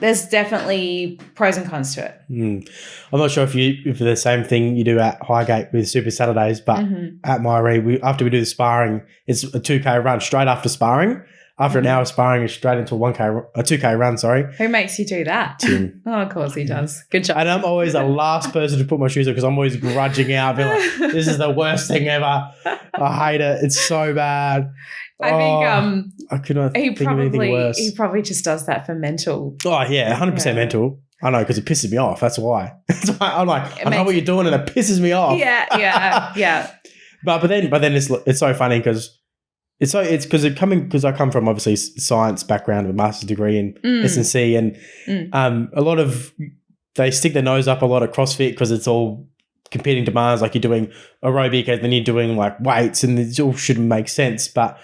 there's definitely pros and cons to it. I'm not sure if the same thing you do at Highgate with Super Saturdays, but at Myri, after we do the sparring, it's a 2K run straight after sparring. After an hour of sparring, it's straight into a 2K run, sorry. Who makes you do that? Tim. Oh, of course he does. Good job. And I'm always the last person to put my shoes on because I'm always grudging out, being like, this is the worst thing ever. I hate it. It's so bad. I think I could not think of anything worse. He probably just does that for mental. Oh, yeah, 100% mental. I know, because it pisses me off. That's why. I'm like, I know what you're doing and it pisses me off. Yeah. But then it's so funny because it's because I come from obviously science background, a master's degree in S&C, and a lot of they stick their nose up a lot at CrossFit because it's all competing demands. Like you're doing aerobic and then you're doing like weights, and it all shouldn't make sense. But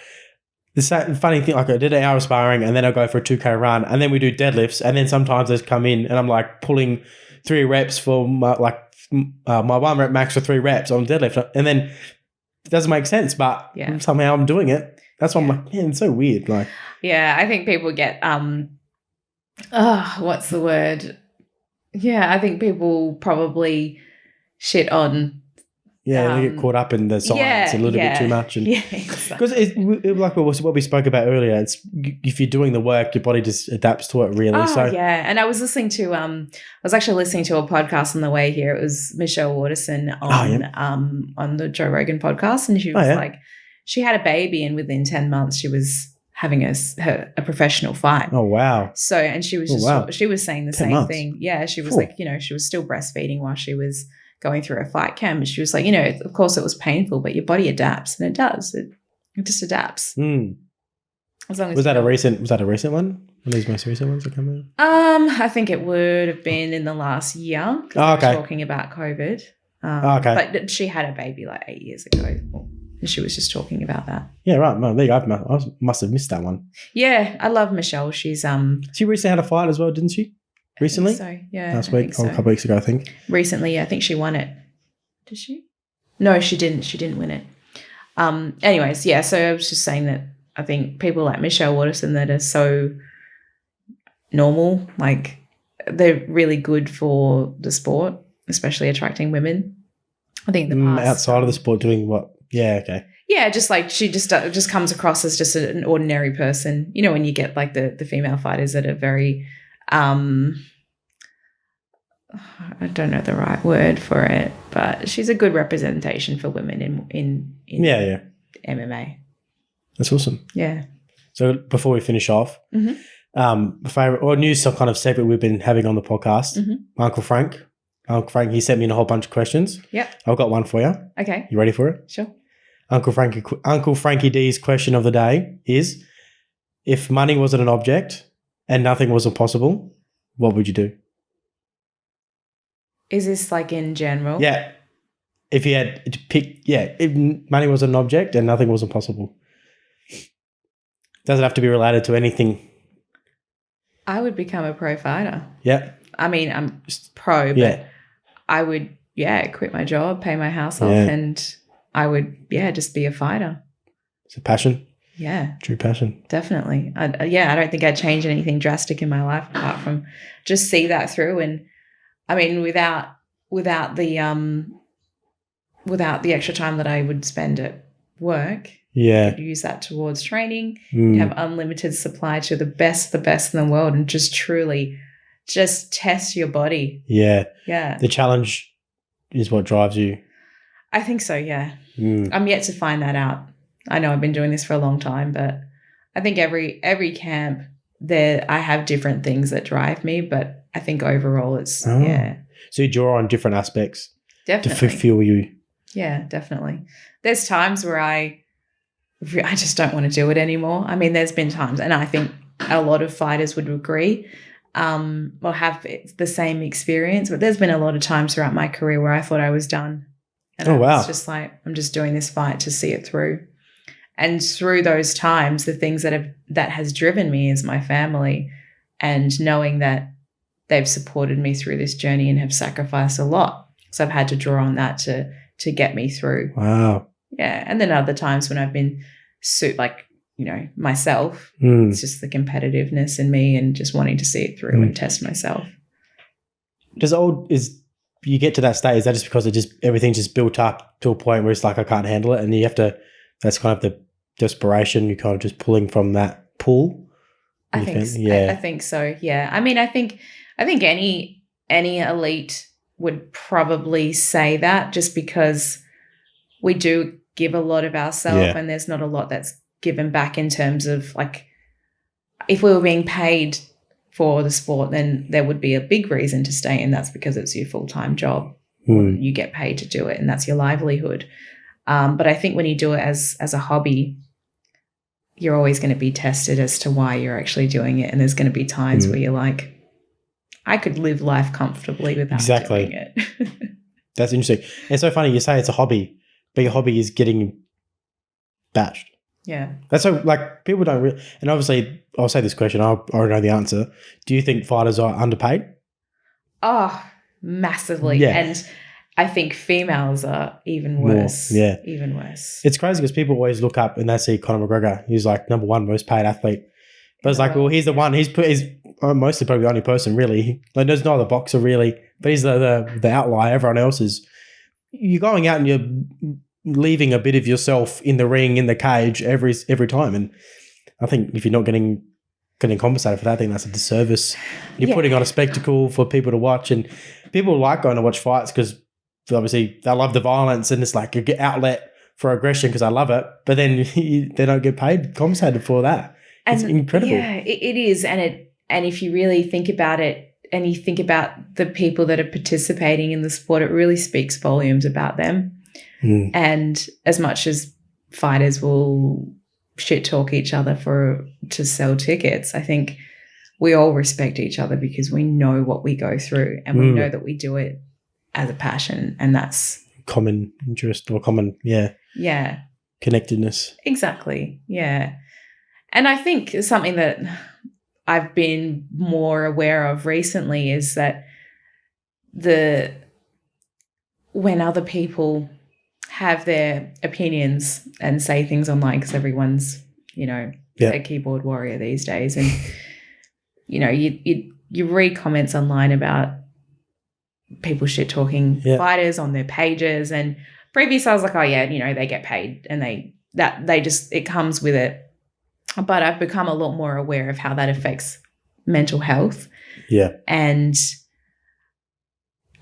the funny thing, like I did an hour of sparring and then I go for a 2K run and then we do deadlifts, and then sometimes they come in and I'm like pulling 3 reps for my 1 rep max for 3 reps on deadlift, and then it doesn't make sense, but somehow I'm doing it. That's why I'm like, man, it's so weird. Like, yeah, I think people get what's the word? Yeah, I think people probably shit on. Yeah, they get caught up in the science a little bit too much, and because it's like what we spoke about earlier. It's if you're doing the work, your body just adapts to it really. And I was listening to a podcast on the way here. It was Michelle Waterson on the Joe Rogan podcast, and she was like, she had a baby, and within 10 months she was having a professional fight. Oh wow! So, and she was she was saying the same thing. Yeah, she was like, she was still breastfeeding while she was going through a fight camp, and she was like, of course it was painful, but your body adapts, and it does. It just adapts. As long as was that a recent one? One of these most recent ones that come out? I think it would have been in the last year. Talking about COVID. But she had a baby like 8 years ago, and she was just talking about that. Yeah, right. No, there you go. I must have missed that one. Yeah, I love Michelle. She's She recently had a fight as well, didn't she? Recently? So, yeah. Last week, a couple of weeks ago, I think. Recently, yeah, I think she won it. Did she? No, she didn't. She didn't win it. Anyways, yeah, so I was just saying that I think people like Michelle Waterson that are so normal, like they're really good for the sport, especially attracting women. I think the past, outside of the sport doing what? Yeah, okay. Yeah, just like she just comes across as just an ordinary person. When you get like the female fighters that are very I don't know the right word for it, but she's a good representation for women in MMA. That's awesome. Yeah. So before we finish off, favorite or new kind of segment we've been having on the podcast, Uncle Frank. Uncle Frank, he sent me in a whole bunch of questions. Yep. I've got one for you. Okay. You ready for it? Sure. Uncle Frankie D's question of the day is: if money wasn't an object and nothing was impossible, what would you do? Is this like in general? Yeah. If you had to pick, if money was an object and nothing was impossible. Doesn't have to be related to anything. I would become a pro fighter. Yeah. I mean, I'm just pro, but I would, quit my job, pay my house off, and I would, just be a fighter. It's a passion. Yeah. True passion. Definitely. I don't think I'd change anything drastic in my life apart from just see that through. And I mean, without the extra time that I would spend at work, I'd use that towards training, have unlimited supply to the best in the world, and just truly just test your body. Yeah. Yeah. The challenge is what drives you. I think so, yeah. I'm yet to find that out. I know I've been doing this for a long time, but I think every camp I have different things that drive me, but I think overall it's So you draw on different aspects to fulfill you. Yeah, definitely. There's times where I just don't want to do it anymore. I mean, there's been times, and I think a lot of fighters would agree or have the same experience, but there's been a lot of times throughout my career where I thought I was done. And I was just like, I'm just doing this fight to see it through. And through those times, the things that has driven me is my family, and knowing that they've supported me through this journey and have sacrificed a lot. So I've had to draw on that to get me through. Wow. Yeah. And then other times when I've been myself, it's just the competitiveness in me and just wanting to see it through and test myself. You get to that state, is that just because everything's just built up to a point where it's like, I can't handle it, and you have to, that's kind of the desperation, you're kind of just pulling from that pool? I think so. Yeah. I mean, I think any elite would probably say that, just because we do give a lot of ourselves and there's not a lot that's given back in terms of, like, if we were being paid for the sport, then there would be a big reason to stay, and that's because it's your full-time job. You get paid to do it, and that's your livelihood. But I think when you do it as a hobby, you're always going to be tested as to why you're actually doing it, and there's going to be times where you're like, I could live life comfortably without doing it. That's interesting. It's so funny you say it's a hobby, but your hobby is getting bashed. Yeah. That's so, like, people don't really, and obviously I'll say this question, I already know the answer. Do you think fighters are underpaid? Oh, massively. Yeah. And I think females are even worse. More, yeah. Even worse. It's crazy because people always look up and they see Conor McGregor. He's like number one most paid athlete. But it's like, well, he's the one. He's mostly probably the only person really. Like, there's no other boxer really, but he's the outlier. Everyone else is. You're going out and you're leaving a bit of yourself in the ring, in the cage every time. And I think if you're not getting compensated for that, I think that's a disservice. You're putting on a spectacle for people to watch, and people like going to watch fights because obviously they love the violence, and it's like a outlet for aggression because I love it. But then they don't get compensated for that. It's incredible. Yeah, it is. And if you really think about it, and you think about the people that are participating in the sport, it really speaks volumes about them. And as much as fighters will shit talk each other to sell tickets, I think we all respect each other because we know what we go through, and we know that we do it as a passion, and that's common interest or common connectedness. Exactly. Yeah. And I think something that I've been more aware of recently is that when other people have their opinions and say things online, because everyone's, a keyboard warrior these days, and, you read comments online about people shit talking fighters on their pages, and previously I was like, oh yeah, they get paid, and it comes with it. But I've become a lot more aware of how that affects mental health. Yeah. And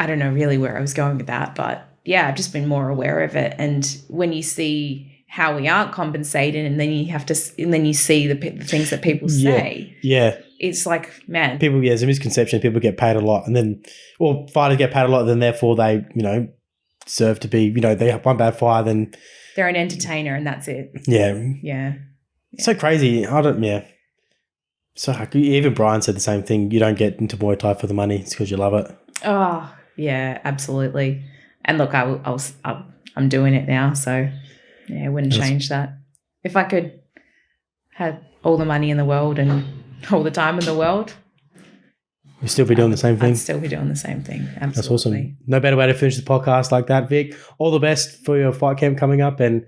I don't know really where I was going with that, but yeah, I've just been more aware of it. And when you see how we aren't compensated, and then you see the things that people say. Yeah. It's like, man. There's a misconception. People get paid a lot, and then, fighters get paid a lot, then therefore they, deserve to be, they have one bad fight, then they're an entertainer, and that's it. Yeah. Yeah. So crazy. So even Brian said the same thing. You don't get into Muay Thai for the money. It's because you love it. Oh, yeah, absolutely. And look, I'm doing it now, so yeah, I wouldn't change that. If I could have all the money in the world and all the time in the world, You'll still be doing the same thing? I'd still be doing the same thing. Absolutely. That's awesome. No better way to finish the podcast like that, Vic. All the best for your fight camp coming up, and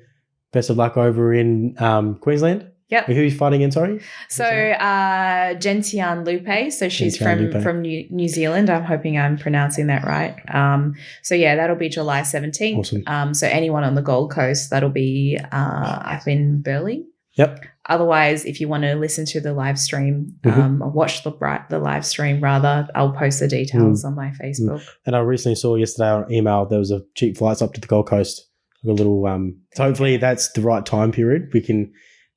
best of luck over in Queensland. Yep. Who are you fighting in, sorry? So Gentian Lupe. So she's from New Zealand. I'm hoping I'm pronouncing that right. So yeah, that'll be July 17th. Awesome. So anyone on the Gold Coast, that'll be up in Burleigh. Yep. Otherwise, if you want to listen to the live stream, or watch the live stream rather, I'll post the details on my Facebook. And I recently saw yesterday on email there was a cheap flights up to the Gold Coast. A little. So hopefully that's the right time period. We can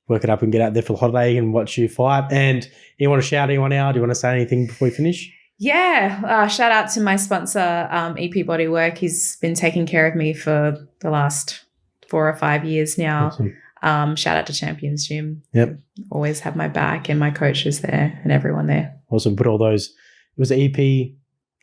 work it up and get out there for the holiday and watch you fight. And you want to shout anyone out? Do you want to say anything before we finish? Yeah. Shout out to my sponsor, EP Bodywork. He's been taking care of me for the last 4 or 5 years now. Awesome. Shout out to Champions Gym. Yep. Always have my back, and my coaches there and everyone there. Awesome. Put all those. It was the EP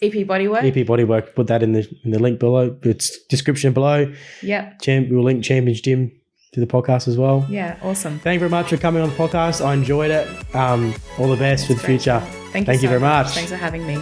Bodywork. EP Bodywork. Put that in the link below. It's description below. Yep. We'll link Champions Gym to the podcast as well. Yeah, awesome. Thank you very much for coming on the podcast. I enjoyed it. All the best for the future. Thank you very much. Thanks for having me.